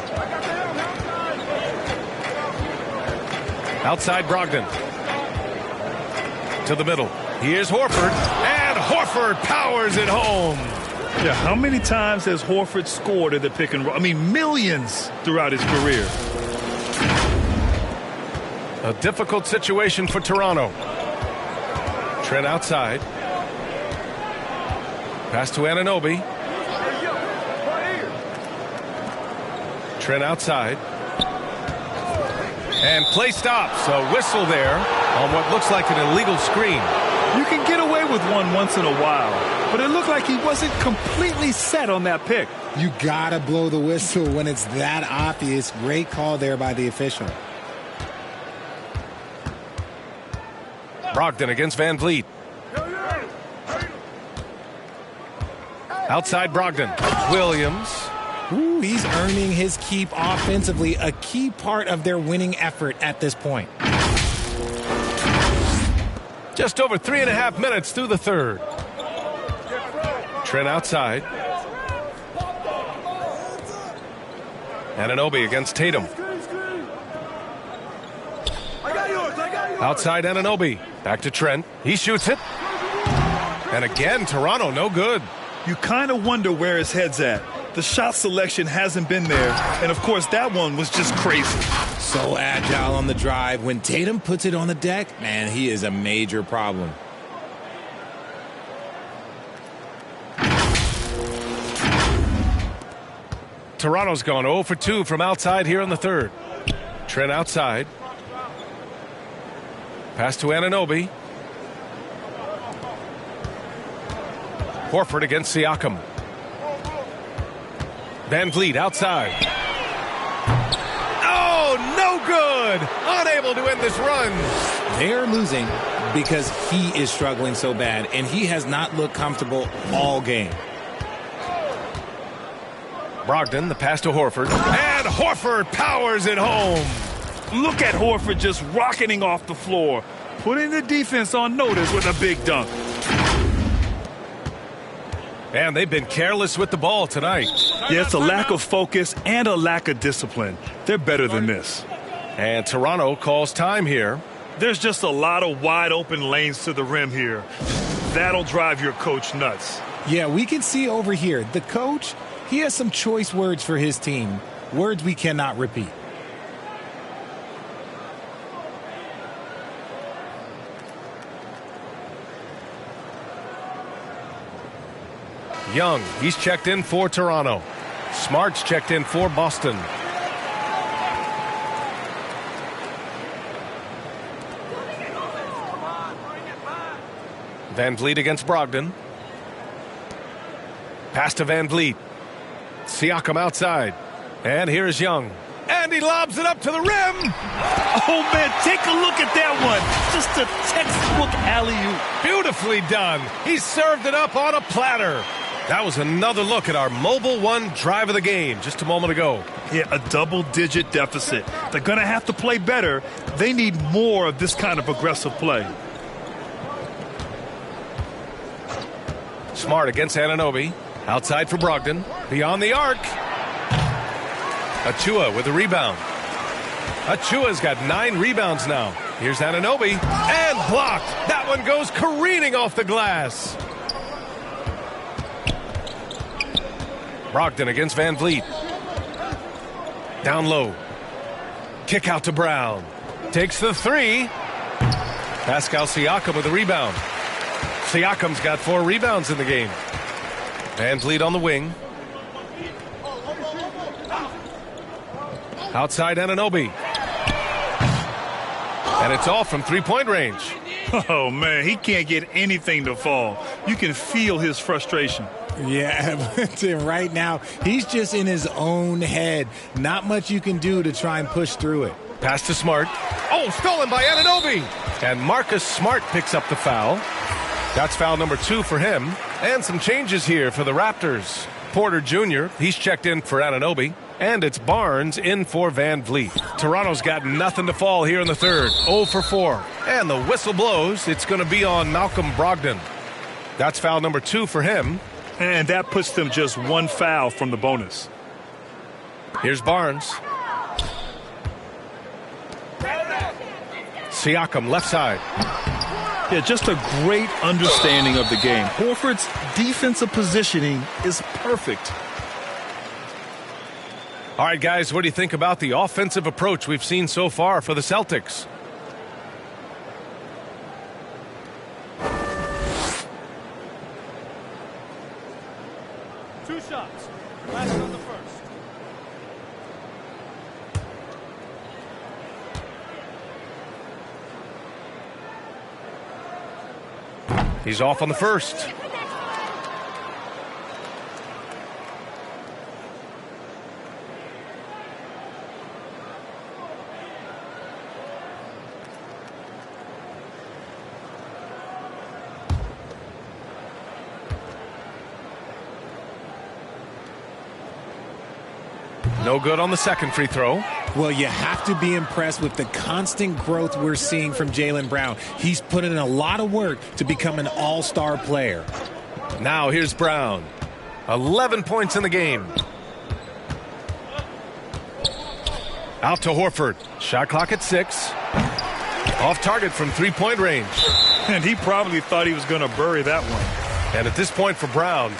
Outside Brogdon. To the middle. Here's Horford. And Horford powers it home. Yeah, how many times has Horford scored at the pick and roll? I mean, millions throughout his career. A difficult situation for Toronto. Trent outside. Pass to Anunoby. Trent outside. And play stops. A whistle there on what looks like an illegal screen. You can get away with one once in a while, but it looked like he wasn't completely set on that pick. You gotta blow the whistle when it's that obvious. Great call there by the official. Brogdon against Van Vliet. Outside Brogdon. Williams. Ooh, he's earning his keep offensively, a key part of their winning effort at this point. Just over 3.5 minutes through the third. Trent outside. Anunoby against Tatum. Outside Anunoby. Back to Trent. He shoots it. And again, Toronto no good. You kind of wonder where his head's at. The shot selection hasn't been there. And, of course, that one was just crazy. So agile on the drive. When Tatum puts it on the deck, man, he is a major problem. Toronto's gone 0 for 2 from outside here in the third. Trent outside. Pass to Anunoby. Horford against Siakam. Van Vliet outside. Oh, no good. Unable to end this run. They're losing because he is struggling so bad, and he has not looked comfortable all game. Brogdon, the pass to Horford. And Horford powers it home. Look at Horford just rocketing off the floor, putting the defense on notice with a big dunk. And they've been careless with the ball tonight. Yeah, it's a lack of focus and a lack of discipline. They're better than this. And Toronto calls time here. There's just a lot of wide open lanes to the rim here. That'll drive your coach nuts. Yeah, we can see over here, the coach, he has some choice words for his team. Words we cannot repeat. Young, he's checked in for Toronto. Smart's checked in for Boston. Van Vliet against Brogdon. Pass to Van Vliet. Siakam outside. And here's Young. And he lobs it up to the rim. Oh, man, take a look at that one. Just a textbook alley-oop. Beautifully done. He served it up on a platter. That was another look at our Mobile One drive of the game just a moment ago. Yeah, a double-digit deficit. They're going to have to play better. They need more of this kind of aggressive play. Smart against Anunoby. Outside for Brogdon. Beyond the arc. Achua with a rebound. Achua's got 9 rebounds now. Here's Anunoby. And blocked. That one goes careening off the glass. Brogdon against Van Vliet. Down low. Kick out to Brown. Takes the 3. Pascal Siakam with a rebound. Siakam's got 4 rebounds in the game. Van Vliet on the wing. Outside Anunoby. And it's off from three-point range. Oh, man, he can't get anything to fall. You can feel his frustration. Yeah, Tim, right now, he's just in his own head. Not much you can do to try and push through it. Pass to Smart. Oh, stolen by Anunoby. And Marcus Smart picks up the foul. That's foul number 2 for him. And some changes here for the Raptors. Porter Jr., he's checked in for Anunoby. And it's Barnes in for Van Vliet. Toronto's got nothing to fall here in the third. 0 for 4. And the whistle blows. It's going to be on Malcolm Brogdon. That's foul number 2 for him. And that puts them just 1 foul from the bonus. Here's Barnes. Siakam left side. Yeah, just a great understanding of the game. Horford's defensive positioning is perfect. All right, guys, what do you think about the offensive approach we've seen so far for the Celtics? Two shots. Last on the first. He's off on the first. No good on the second free throw. Well, you have to be impressed with the constant growth we're seeing from Jaylen Brown. He's put in a lot of work to become an all-star player. Now here's Brown. 11 points in the game. Out to Horford. Shot clock at 6. Off target from three-point range. And he probably thought he was going to bury that one. And at this point for Brown,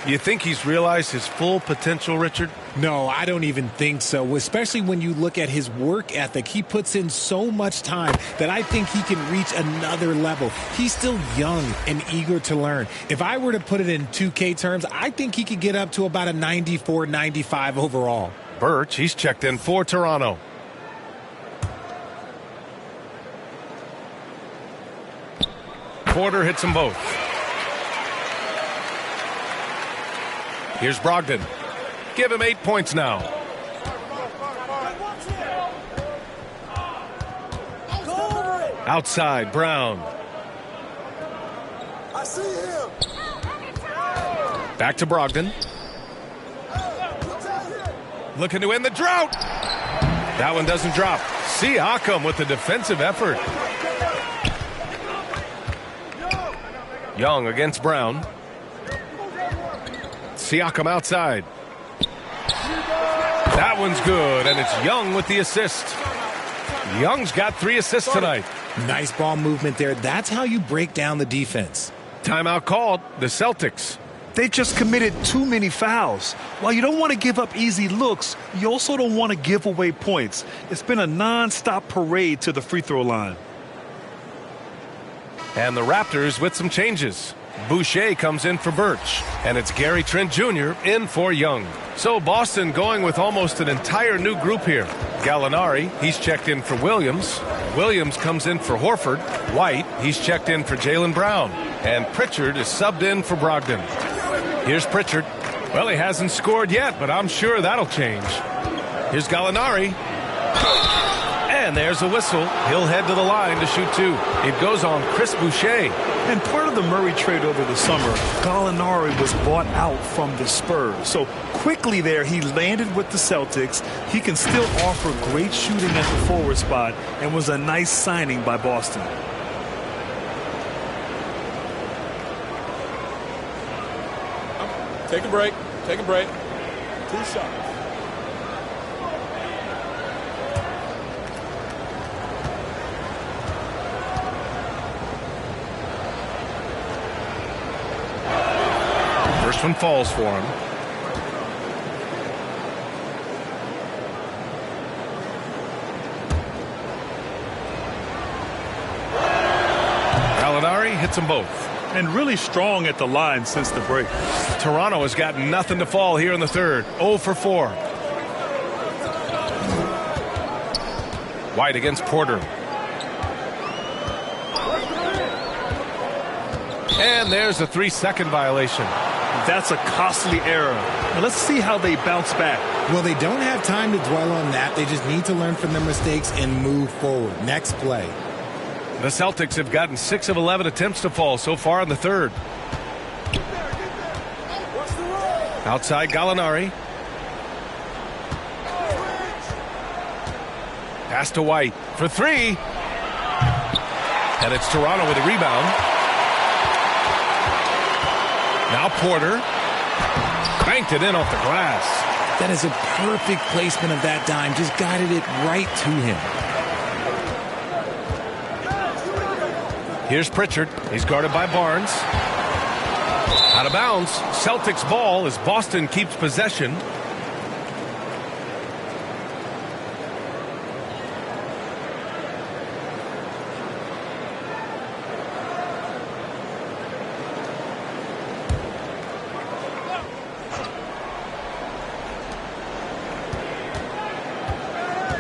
you think he's realized his full potential, Richard? No, I don't even think so, especially when you look at his work ethic. He puts in so much time that I think he can reach another level. He's still young and eager to learn. If I were to put it in 2K terms, I think he could get up to about a 94, 95 overall. Birch, he's checked in for Toronto. Porter hits them both. Here's Brogdon. Give him 8 points now. Outside, Brown. I see him. Back to Brogdon. Looking to end the drought. That one doesn't drop. Siakam with the defensive effort. Young against Brown. Siakam outside. That one's good, and it's Young with the assist. Young's got 3 assists tonight. Nice ball movement there. That's how you break down the defense. Timeout called. The Celtics. They just committed too many fouls. While you don't want to give up easy looks, you also don't want to give away points. It's been a non-stop parade to the free throw line. And the Raptors with some changes. Boucher comes in for Birch, and it's Gary Trent Jr. in for Young. So Boston going with almost an entire new group here. Gallinari, he's checked in for Williams. Williams comes in for Horford. White, he's checked in for Jaylen Brown. And Pritchard is subbed in for Brogdon. Here's Pritchard. Well, he hasn't scored yet, but I'm sure that'll change. Here's Gallinari. And there's a whistle. He'll head to the line to shoot 2. It goes on Chris Boucher. And part of the Murray trade over the summer, Gallinari was bought out from the Spurs. So quickly there, he landed with the Celtics. He can still offer great shooting at the forward spot and was a nice signing by Boston. Take a break. Take a break. 2 shots. First one falls for him. Gallinari hits them both. And really strong at the line since the break. Toronto has got nothing to fall here in the third. 0 for 4. White against Porter. And there's a 3-second violation. That's a costly error. Now let's see how they bounce back. Well, they don't have time to dwell on that. They just need to learn from their mistakes and move forward. Next play. The Celtics have gotten 6 of 11 attempts to fall so far in the third. Outside Gallinari. Pass to White for 3. And it's Toronto with a rebound. Now Porter. Banked it in off the glass. That is a perfect placement of that dime. Just guided it right to him. Here's Pritchard. He's guarded by Barnes. Out of bounds. Celtics ball as Boston keeps possession.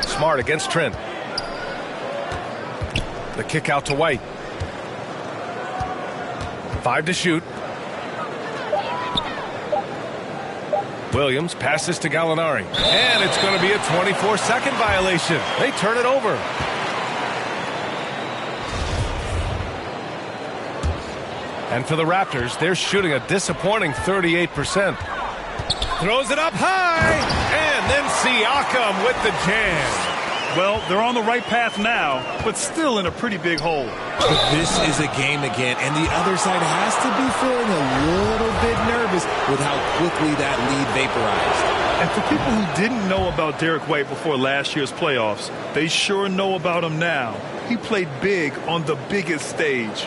Smart against Trent. The kick out to White. 5 to shoot. Williams passes to Gallinari. And it's going to be a 24-second violation. They turn it over. And for the Raptors, they're shooting a disappointing 38%. Throws it up high. And then Siakam with the jam. Well, they're on the right path now, but still in a pretty big hole. But this is a game again, and the other side has to be feeling a little bit nervous with how quickly that lead vaporized. And for people who didn't know about Derek White before last year's playoffs, they sure know about him now. He played big on the biggest stage.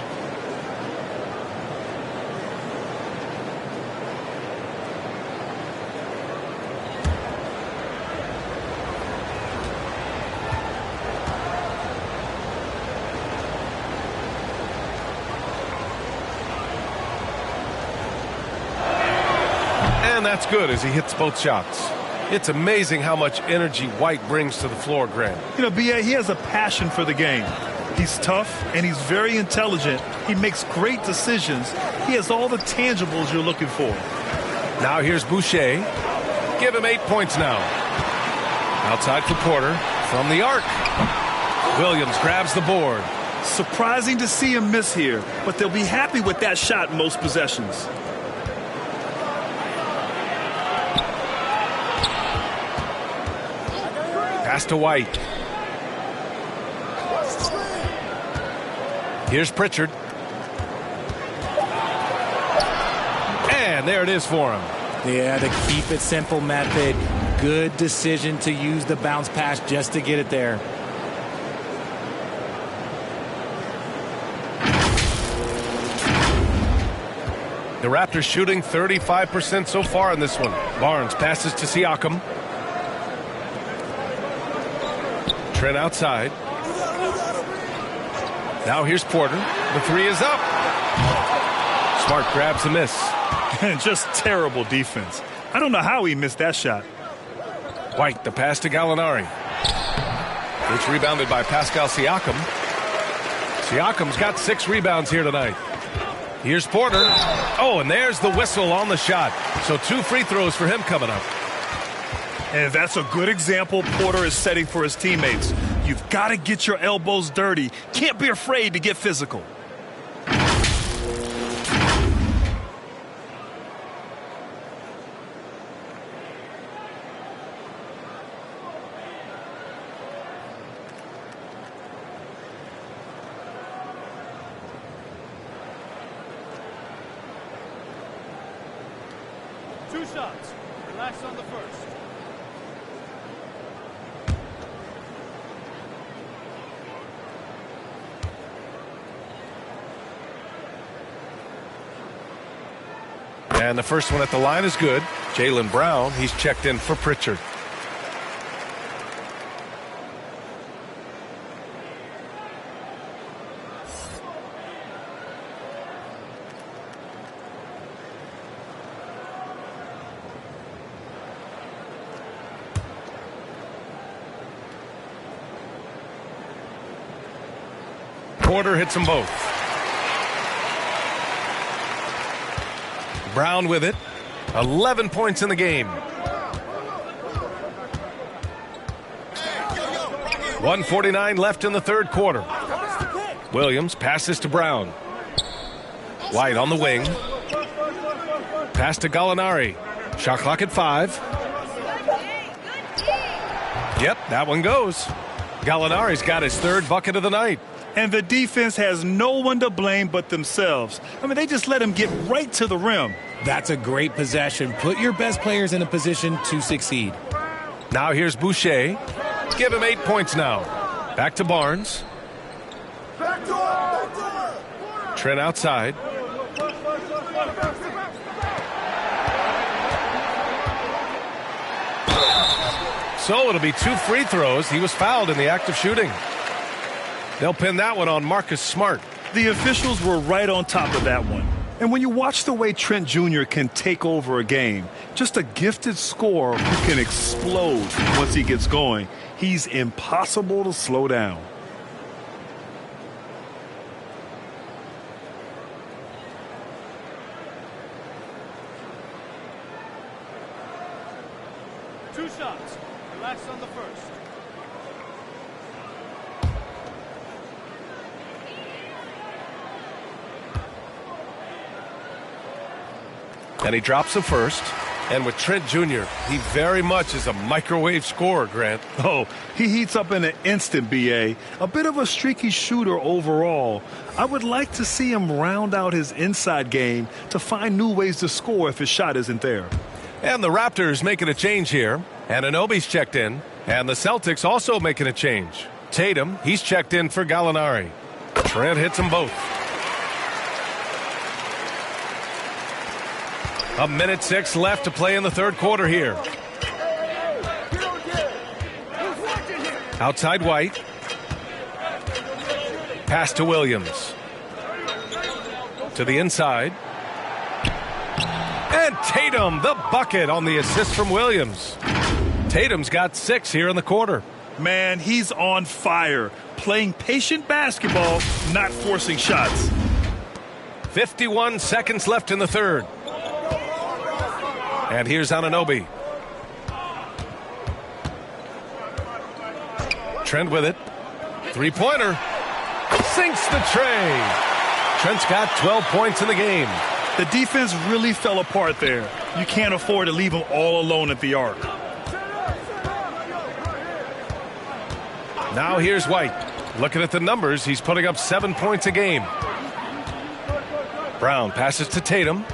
And that's good as he hits both shots. It's amazing how much energy White brings to the floor, Grant. You know, B.A., he has a passion for the game. He's tough and he's very intelligent. He makes great decisions. He has all the tangibles you're looking for. Now here's Boucher. Give him 8 points now. Outside for Porter from the arc. Williams grabs the board. Surprising to see him miss here, but they'll be happy with that shot most possessions. Pass to White. Here's Pritchard. And there it is for him. Yeah, the keep it simple method. Good decision to use the bounce pass just to get it there. The Raptors shooting 35% so far in this one. Barnes passes to Siakam. Trent outside. Now here's Porter. The 3 is up. Smart grabs the miss. Just terrible defense. I don't know how he missed that shot. White, the pass to Gallinari. It's rebounded by Pascal Siakam. Siakam's got 6 rebounds here tonight. Here's Porter. Oh, and there's the whistle on the shot. So 2 free throws for him coming up. And that's a good example Porter is setting for his teammates. You've got to get your elbows dirty. Can't be afraid to get physical. Two shots. Relax on the first. And the first one at the line is good. Jaylen Brown, he's checked in for Pritchard. Porter hits them both. Brown with it. 11 points in the game. 1:49 left in the third quarter. Williams passes to Brown. White on the wing. Pass to Gallinari. Shot clock at 5. Yep, that one goes. Gallinari's got his third bucket of the night. And the defense has no one to blame but themselves. I mean, they just let him get right to the rim. That's a great possession. Put your best players in a position to succeed. Now here's Boucher. Give him 8 points now. Back to Barnes. Trent outside. So it'll be 2 free throws. He was fouled in the act of shooting. They'll pin that one on Marcus Smart. The officials were right on top of that one. And when you watch the way Trent Jr. can take over a game, just a gifted scorer who can explode once he gets going, he's impossible to slow down. Two shots. Relax on the first. And he drops the first. And with Trent Jr., he very much is a microwave scorer, Grant. Oh, he heats up in an instant, B.A. A bit of a streaky shooter overall. I would like to see him round out his inside game to find new ways to score if his shot isn't there. And the Raptors making a change here. Anunoby's checked in. And the Celtics also making a change. Tatum, he's checked in for Gallinari. Trent hits them both. 1:06 left to play in the third quarter here. Outside White. Pass to Williams. To the inside. And Tatum, the bucket on the assist from Williams. Tatum's got 6 here in the quarter. Man, he's on fire. Playing patient basketball, not forcing shots. 51 seconds left in the third. And here's Anunoby. Trent with it. Three-pointer. Sinks the tray. Trent's got 12 points in the game. The defense really fell apart there. You can't afford to leave him all alone at the arc. Now here's White. Looking at the numbers, he's putting up 7 points a game. Brown passes to Tatum.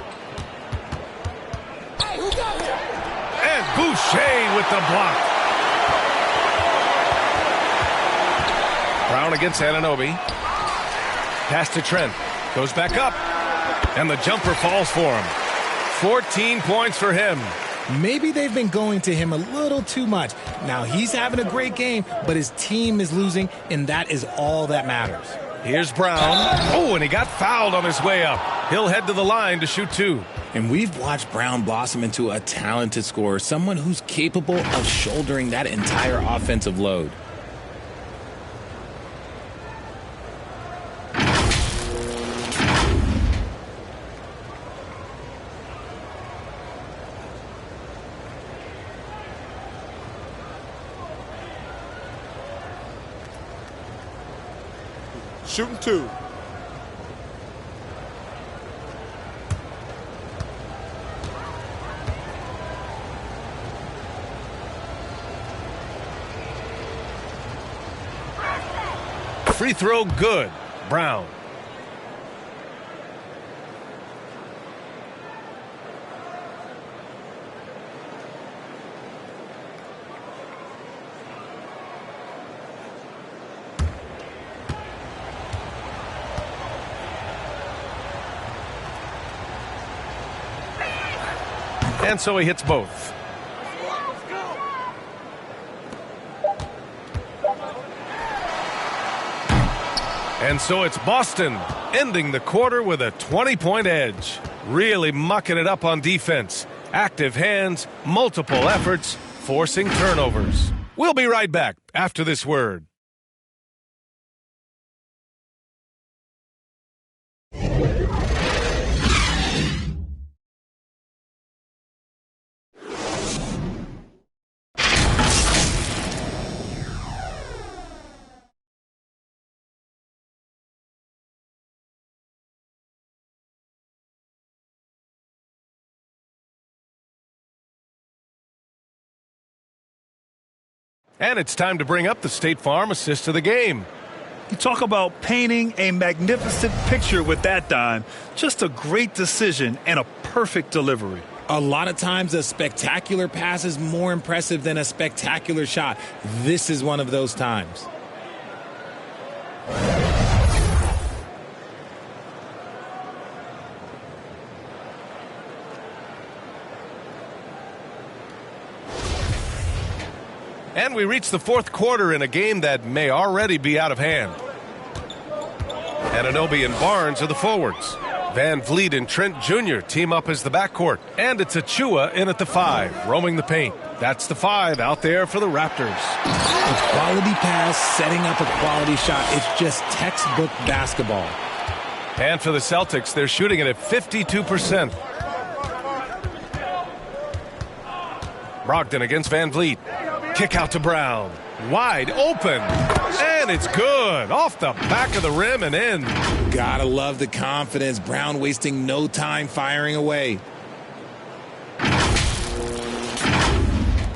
And Boucher with the block. Brown against Anunoby. Pass to Trent. Goes back up. And the jumper falls for him. 14 points for him. Maybe they've been going to him a little too much. Now he's having a great game, but his team is losing, and that is all that matters. Here's Brown. Oh, and he got fouled on his way up. He'll head to the line to shoot 2. And we've watched Brown blossom into a talented scorer, someone who's capable of shouldering that entire offensive load. Shooting 2. Free throw good. Brown. And so he hits both. And so it's Boston ending the quarter with a 20-point edge. Really mucking it up on defense. Active hands, multiple efforts, forcing turnovers. We'll be right back after this word. And it's time to bring up the State Farm assist of the game. You talk about painting a magnificent picture with that dime. Just a great decision and a perfect delivery. A lot of times a spectacular pass is more impressive than a spectacular shot. This is one of those times. And we reach the fourth quarter in a game that may already be out of hand. Anunoby and Barnes are the forwards. Van Vliet and Trent Jr. team up as the backcourt. And it's Achua in at the 5, roaming the paint. That's the 5 out there for the Raptors. A quality pass, setting up a quality shot. It's just textbook basketball. And for the Celtics, they're shooting it at 52%. Brogdon against Van Vliet. Kick out to Brown. Wide open. And it's good. Off the back of the rim and in. Gotta love the confidence. Brown wasting no time firing away.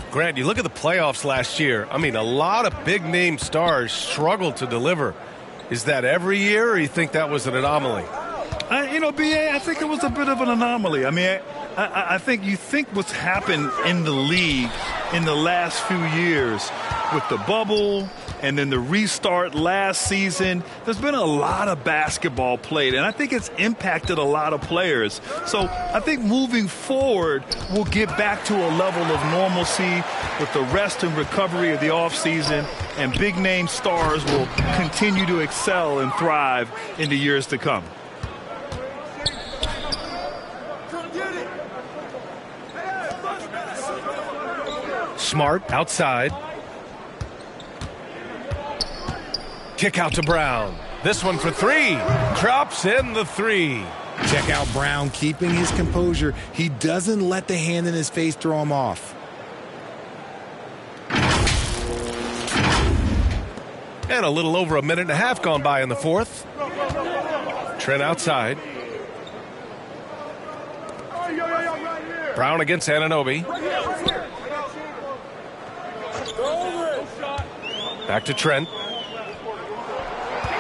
Grant, you look at the playoffs last year. I mean, a lot of big-name stars struggled to deliver. Is that every year, or you think that was an anomaly? B.A., I think it was a bit of an anomaly. I mean, I think you think what's happened in the league in the last few years with the bubble and then the restart last season, there's been a lot of basketball played, and I think it's impacted a lot of players. So I think moving forward, we'll get back to a level of normalcy with the rest and recovery of the offseason, and big-name stars will continue to excel and thrive in the years to come. Smart outside. Kick out to Brown. This one for 3. Drops in the 3. Check out Brown keeping his composure. He doesn't let the hand in his face throw him off. And a little over a minute and a half gone by in the fourth. Trent outside. Brown against Anunoby. Back to Trent.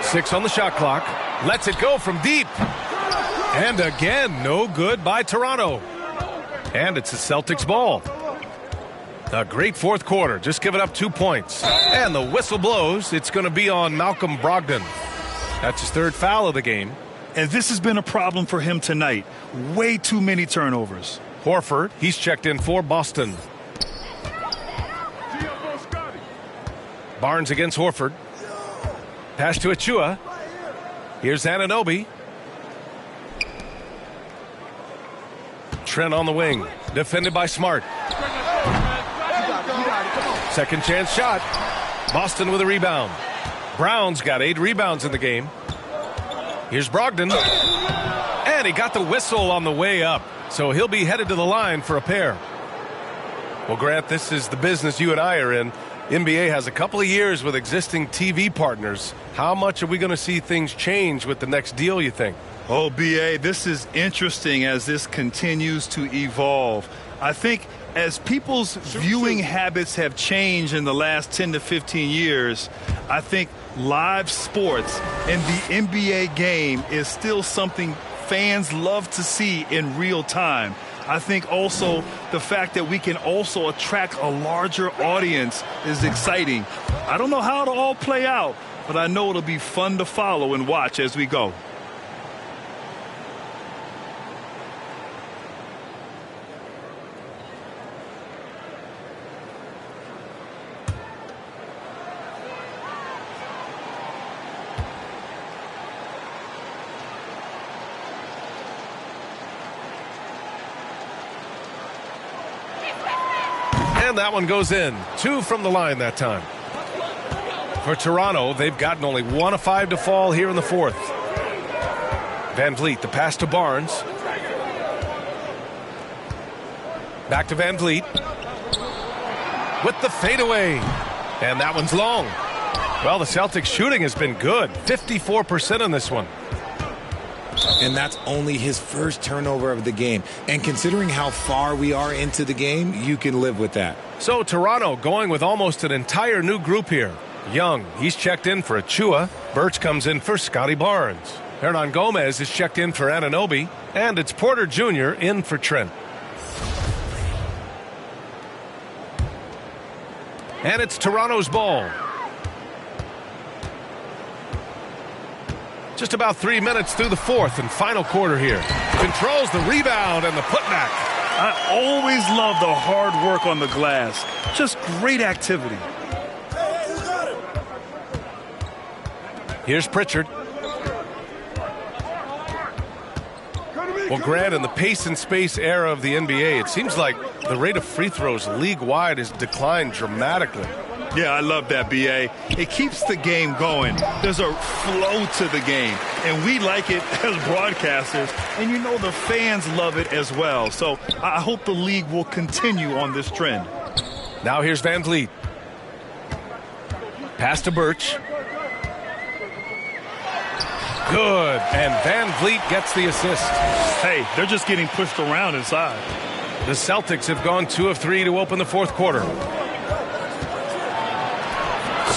6 on the shot clock. Lets it go from deep. And again, no good by Toronto. And it's the Celtics ball. A great fourth quarter. Just giving up 2 points. And the whistle blows. It's going to be on Malcolm Brogdon. That's his 3rd foul of the game. And this has been a problem for him tonight. Way too many turnovers. Horford, he's checked in for Boston. Barnes against Horford. Pass to Achua. Here's Anunoby. Trent on the wing. Defended by Smart. Second chance shot. Boston with a rebound. Brown's got 8 rebounds in the game. Here's Brogdon. And he got the whistle on the way up. So he'll be headed to the line for a pair. Well, Grant, this is the business you and I are in. NBA has a couple of years with existing TV partners. How much are we going to see things change with the next deal, you think? Oh, B.A., this is interesting as this continues to evolve. I think as people's viewing habits have changed in the last 10 to 15 years, I think live sports and the NBA game is still something fans love to see in real time. I think also the fact that we can also attract a larger audience is exciting. I don't know how it'll all play out, but I know it'll be fun to follow and watch as we go. And that one goes in. 2 from the line that time. For Toronto, they've gotten only 1 of 5 to fall here in the fourth. Van Vliet, the pass to Barnes. Back to Van Vliet. With the fadeaway. And that one's long. Well, the Celtics shooting has been good. 54% on this one. And that's only his first turnover of the game. And considering how far we are into the game, you can live with that. So Toronto going with almost an entire new group here. Young, he's checked in for Achua. Birch comes in for Scotty Barnes. Hernan Gomez is checked in for Anunoby. And it's Porter Jr. in for Trent. And it's Toronto's ball. Just about 3 minutes through the fourth and final quarter here. Controls the rebound and the putback. I always love the hard work on the glass. Just great activity. Here's Pritchard. Well, Grant, in the pace and space era of the NBA, it seems like the rate of free throws league-wide has declined dramatically. Yeah, I love that, B.A. It keeps the game going. There's a flow to the game, and we like it as broadcasters, and you know the fans love it as well. So I hope the league will continue on this trend. Now here's Van Vliet. Pass to Birch. Good, and Van Vliet gets the assist. Hey, they're just getting pushed around inside. The Celtics have gone 2 of 3 to open the fourth quarter.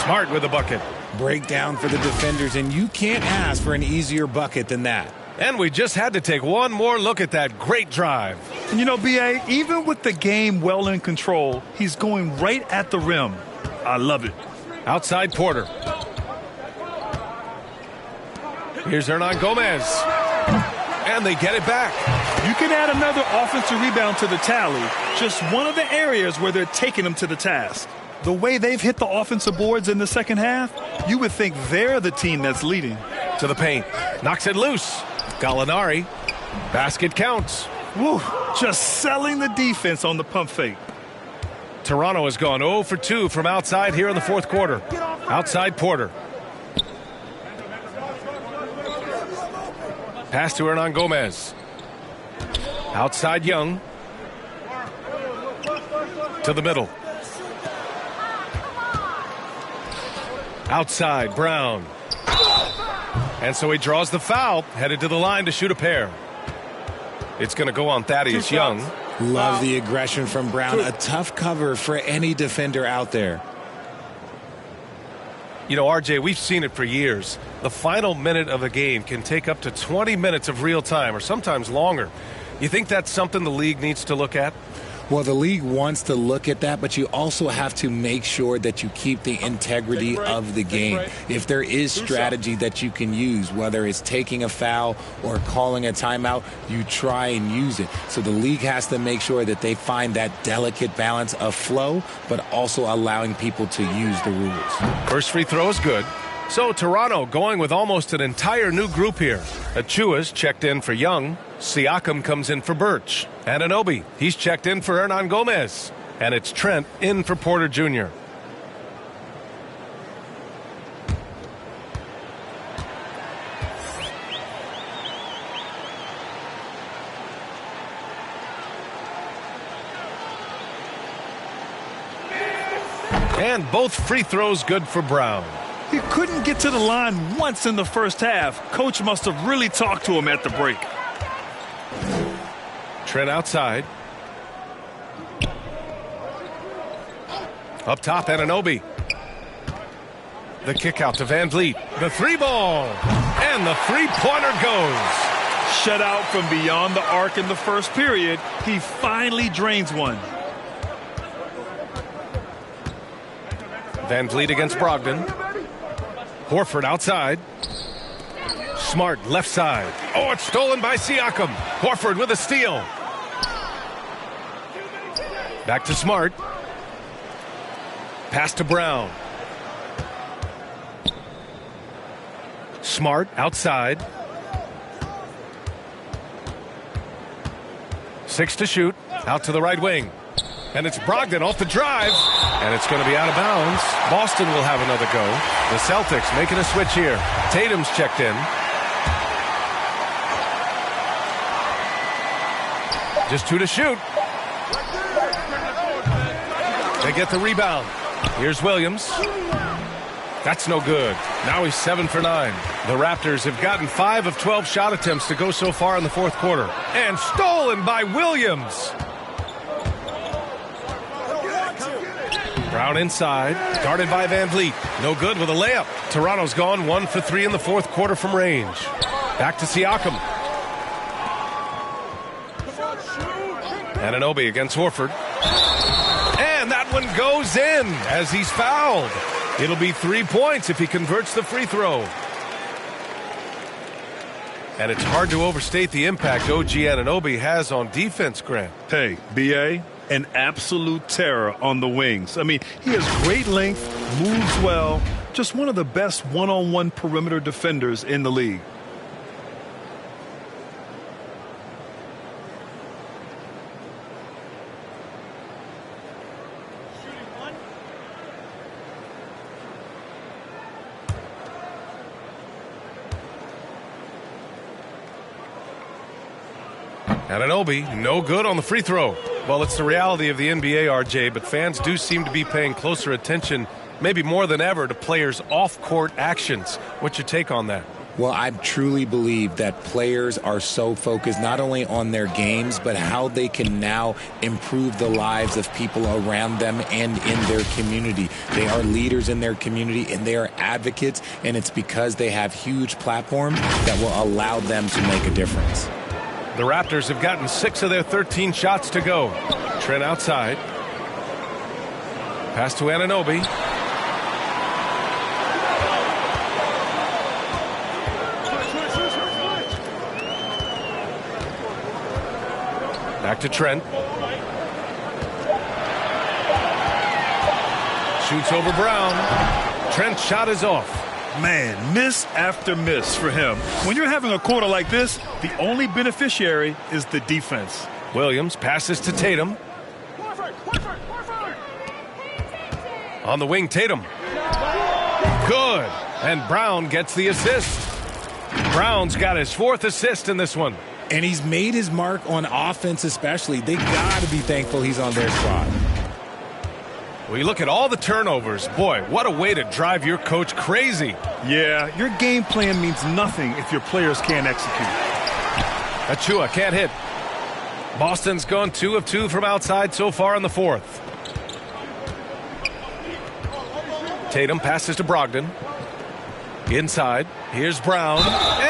Smart with a bucket. Breakdown for the defenders, and you can't ask for an easier bucket than that. And we just had to take one more look at that great drive. And you know, B.A., even with the game well in control, he's going right at the rim. I love it. Outside Porter. Here's Hernan Gomez. And they get it back. You can add another offensive rebound to the tally. Just one of the areas where they're taking them to the task. The way they've hit the offensive boards in the second half, you would think they're the team that's leading. To the paint. Knocks it loose. Gallinari. Basket counts. Woo, just selling the defense on the pump fake. Toronto has gone 0 for 2 from outside here in the fourth quarter. Outside Porter. Pass to Hernan Gomez. Outside Young. To the middle. Outside Brown. And so he draws the foul, headed to the line to shoot a pair. It's going to go on Thaddeus Young. Love the aggression from Brown. A tough cover for any defender out there. You know, RJ, we've seen it for years. The final minute of a game can take up to 20 minutes of real time or sometimes longer. You think that's something the league needs to look at? Well, the league wants to look at that, but you also have to make sure that you keep the integrity of the game. If there is strategy that you can use, whether it's taking a foul or calling a timeout, you try and use it. So the league has to make sure that they find that delicate balance of flow, but also allowing people to use the rules. First free throw is good. So Toronto going with almost an entire new group here. Achua's checked in for Young. Siakam comes in for Birch. Anunoby, he's checked in for Hernan Gomez. And it's Trent in for Porter Jr. And both free throws good for Brown. He couldn't get to the line once in the first half. Coach must have really talked to him at the break. Trent outside. Up top, Anunoby. The kick out to Van Vliet. The three ball. And the three-pointer goes. Shut out from beyond the arc in the first period. He finally drains one. Van Vliet against Brogdon. Horford outside. Smart left side. Oh, it's stolen by Siakam. Horford with a steal. Back to Smart. Pass to Brown. Smart outside. 6 to shoot. Out to the right wing. And it's Brogdon off the drive. And it's going to be out of bounds. Boston will have another go. The Celtics making a switch here. Tatum's checked in. Just 2 to shoot. They get the rebound. Here's Williams. That's no good. Now he's 7 for 9. The Raptors have gotten 5 of 12 shot attempts to go so far in the fourth quarter. And stolen by Williams. Brown inside, guarded by Van Vliet. No good with a layup. Toronto's gone 1 for 3 in the fourth quarter from range. Back to Siakam. Anunoby against Horford. And that one goes in as he's fouled. It'll be 3 points if he converts the free throw. And it's hard to overstate the impact OG Anunoby has on defense, Grant. Hey, B.A., an absolute terror on the wings. I mean, he has great length, moves well, just one of the best one-on-one perimeter defenders in the league. Anunoby, no good on the free throw. Well, it's the reality of the NBA, RJ, but fans do seem to be paying closer attention, maybe more than ever, to players' off-court actions. What's your take on that? Well, I truly believe that players are so focused not only on their games, but how they can now improve the lives of people around them and in their community. They are leaders in their community, and they are advocates, and it's because they have huge platforms that will allow them to make a difference. The Raptors have gotten 6 of their 13 shots to go. Trent outside. Pass to Anunoby. Back to Trent. Shoots over Brown. Trent's shot is off. Man, miss after miss for him. When you're having a quarter like this, the only beneficiary is the defense. Williams passes to Tatum. On the wing, Tatum. Good. And Brown gets the assist. Brown's got his 4th assist in this one. And he's made his mark on offense especially. They got to be thankful he's on their squad. We look at all the turnovers. Boy, what a way to drive your coach crazy. Yeah, your game plan means nothing if your players can't execute. Achua can't hit. Boston's gone 2 of 2 from outside so far in the fourth. Tatum passes to Brogdon. Inside, here's Brown,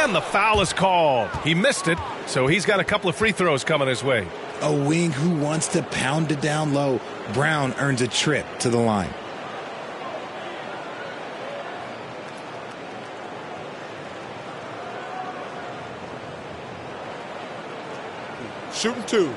and the foul is called. He missed it, so he's got a couple of free throws coming his way. A wing who wants to pound it down low. Brown earns a trip to the line. Shooting 2.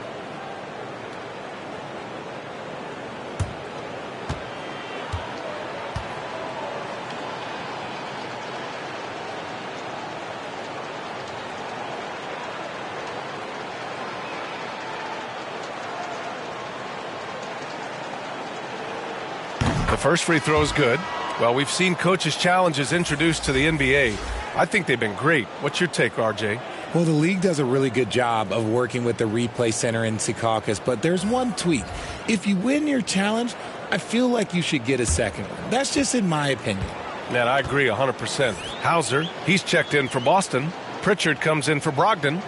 The first free throw is good. Well, we've seen coaches' challenges introduced to the NBA. I think they've been great. What's your take, RJ? Well, the league does a really good job of working with the replay center in Secaucus, but there's one tweak. If you win your challenge, I feel like you should get a second one. That's just in my opinion. Man, I agree 100%. Hauser, he's checked in for Boston. Pritchard comes in for Brogdon.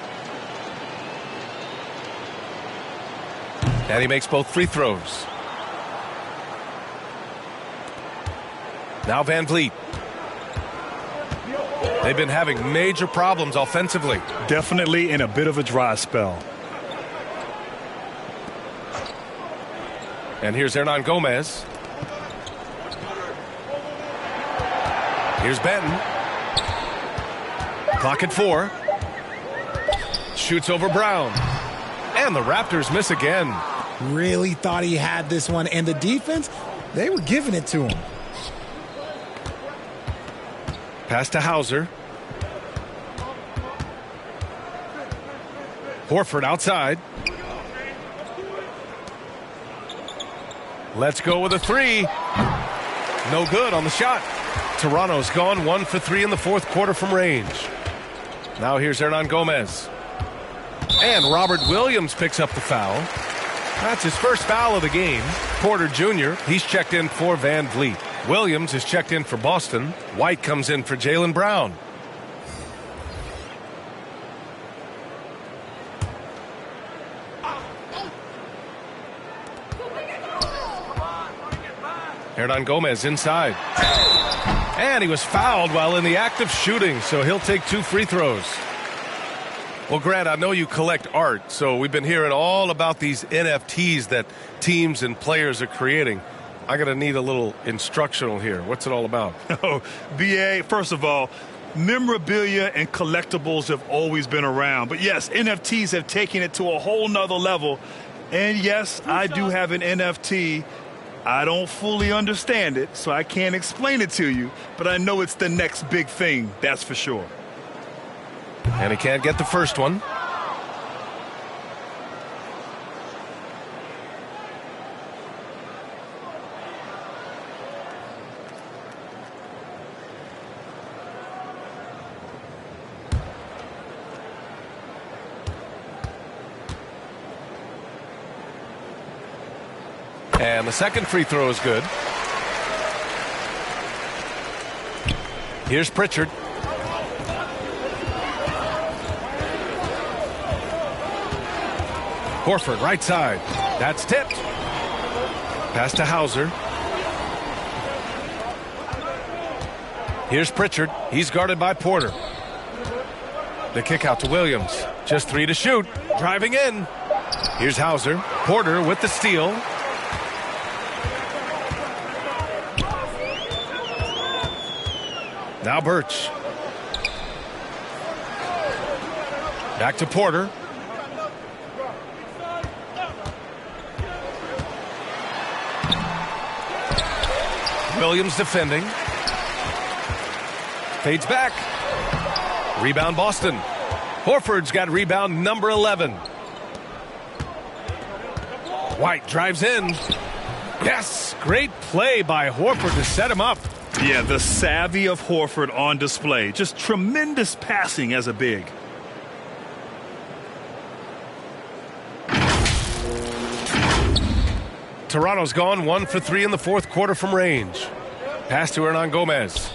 And he makes both free throws. Now Van Vliet. They've been having major problems offensively. Definitely in a bit of a dry spell. And here's Hernan Gomez. Here's Benton. Clock at 4. Shoots over Brown. And the Raptors miss again. Really thought he had this one. And the defense, they were giving it to him. Pass to Hauser. Horford outside. Let's go with a 3. No good on the shot. Toronto's gone 1 for 3 in the fourth quarter from range. Now here's Hernan Gomez. And Robert Williams picks up the foul. That's his first foul of the game. Porter Jr., he's checked in for Van Vliet. Williams is checked in for Boston. White comes in for Jaylen Brown. Hernan Gomez inside. And he was fouled while in the act of shooting, so he'll take 2 free throws. Well, Grant, I know you collect art, so we've been hearing all about these NFTs that teams and players are creating. I'm going to need a little instructional here. What's it all about? Oh, BA, first of all, memorabilia and collectibles have always been around. But yes, NFTs have taken it to a whole nother level. And yes, I do have an NFT. I don't fully understand it, so I can't explain it to you. But I know it's the next big thing, that's for sure. And he can't get the first one. And the second free throw is good. Here's Pritchard. Horford, right side. That's tipped. Pass to Hauser. Here's Pritchard. He's guarded by Porter. The kick out to Williams. Just 3 to shoot. Driving in. Here's Hauser. Porter with the steal. Now Birch. Back to Porter. Williams defending. Fades back. Rebound Boston. Horford's got rebound number 11. White drives in. Yes, great play by Horford to set him up. Yeah, the savvy of Horford on display. Just tremendous passing as a big. Toronto's gone 1 for 3 in the fourth quarter from range. Pass to Hernan Gomez.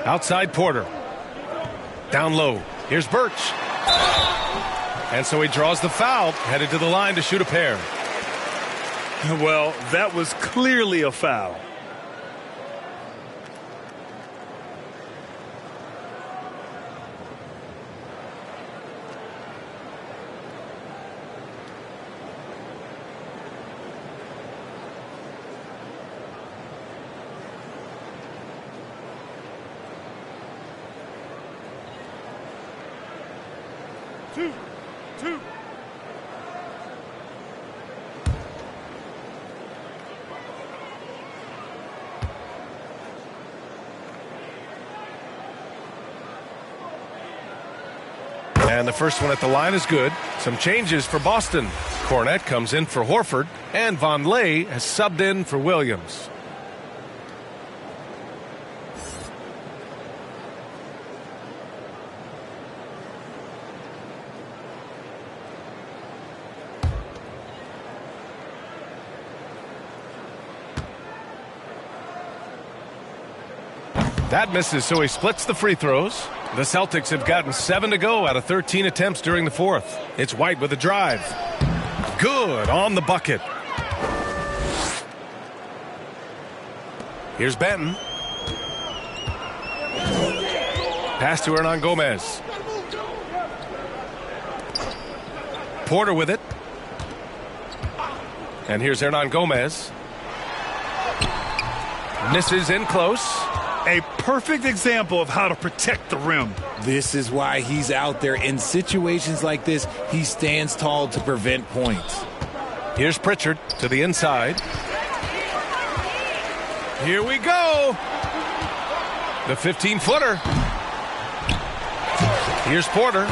Outside Porter. Down low. Here's Birch. And so he draws the foul, headed to the line to shoot a pair. Well, that was clearly a foul. Two. And the first one at the line is good. Some changes for Boston. Cornette comes in for Horford, and Von Lay has subbed in for Williams. That misses, so he splits the free throws. The Celtics have gotten 7 to go out of 13 attempts during the fourth. It's White with a drive. Good on the bucket. Here's Benton. Pass to Hernan Gomez. Porter with it. And here's Hernan Gomez. Misses in close. A perfect example of how to protect the rim. This is why he's out there. In situations like this, he stands tall to prevent points. Here's Pritchard to the inside. Here we go. The 15-footer. Here's Porter.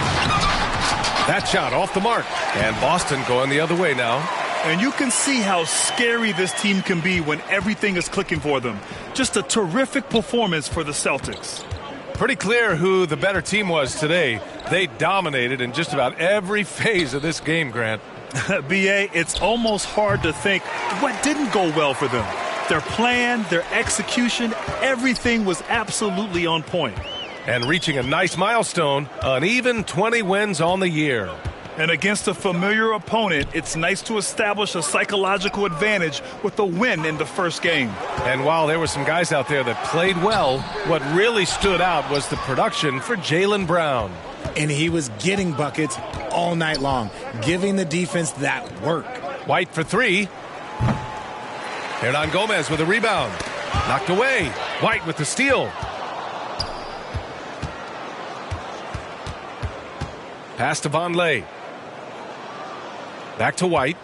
That shot off the mark. And Boston going the other way now. And you can see how scary this team can be when everything is clicking for them. Just a terrific performance for the Celtics. Pretty clear who the better team was today. They dominated in just about every phase of this game, Grant. BA, it's almost hard to think what didn't go well for them. Their plan, their execution, everything was absolutely on point. And reaching a nice milestone, an even 20 wins on the year. And against a familiar opponent, it's nice to establish a psychological advantage with a win in the first game. And while there were some guys out there that played well, what really stood out was the production for Jaylen Brown. And he was getting buckets all night long, giving the defense that work. White for three. Hernan Gomez with a rebound. Knocked away. White with the steal. Pass to Vonleh. Back to White.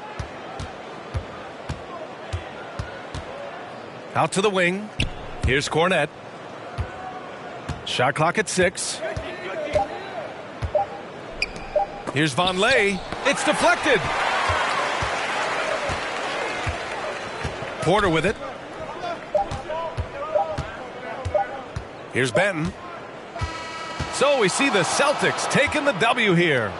Out to the wing. Here's Cornette. Shot clock at 6. Here's Vonleh. It's deflected. Porter with it. Here's Benton. So we see the Celtics taking the W here.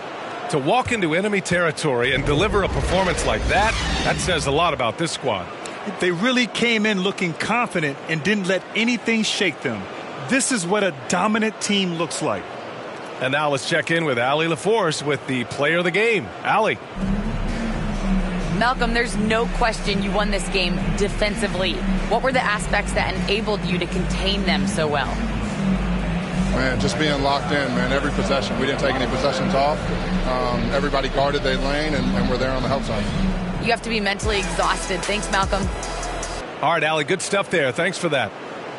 To walk into enemy territory and deliver a performance like that, that says a lot about this squad. They really came in looking confident and didn't let anything shake them. This is what a dominant team looks like. And now let's check in with Allie LaForce with the player of the game. Allie. Malcolm, there's no question you won this game defensively. What were the aspects that enabled you to contain them so well? Man, just being locked in, man, every possession. We didn't take any possessions off. Everybody guarded their lane, and we're there on the help side. You have to be mentally exhausted. Thanks, Malcolm. All right, Allie, good stuff there. Thanks for that.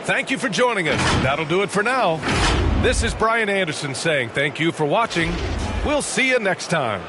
Thank you for joining us. That'll do it for now. This is Brian Anderson saying thank you for watching. We'll see you next time.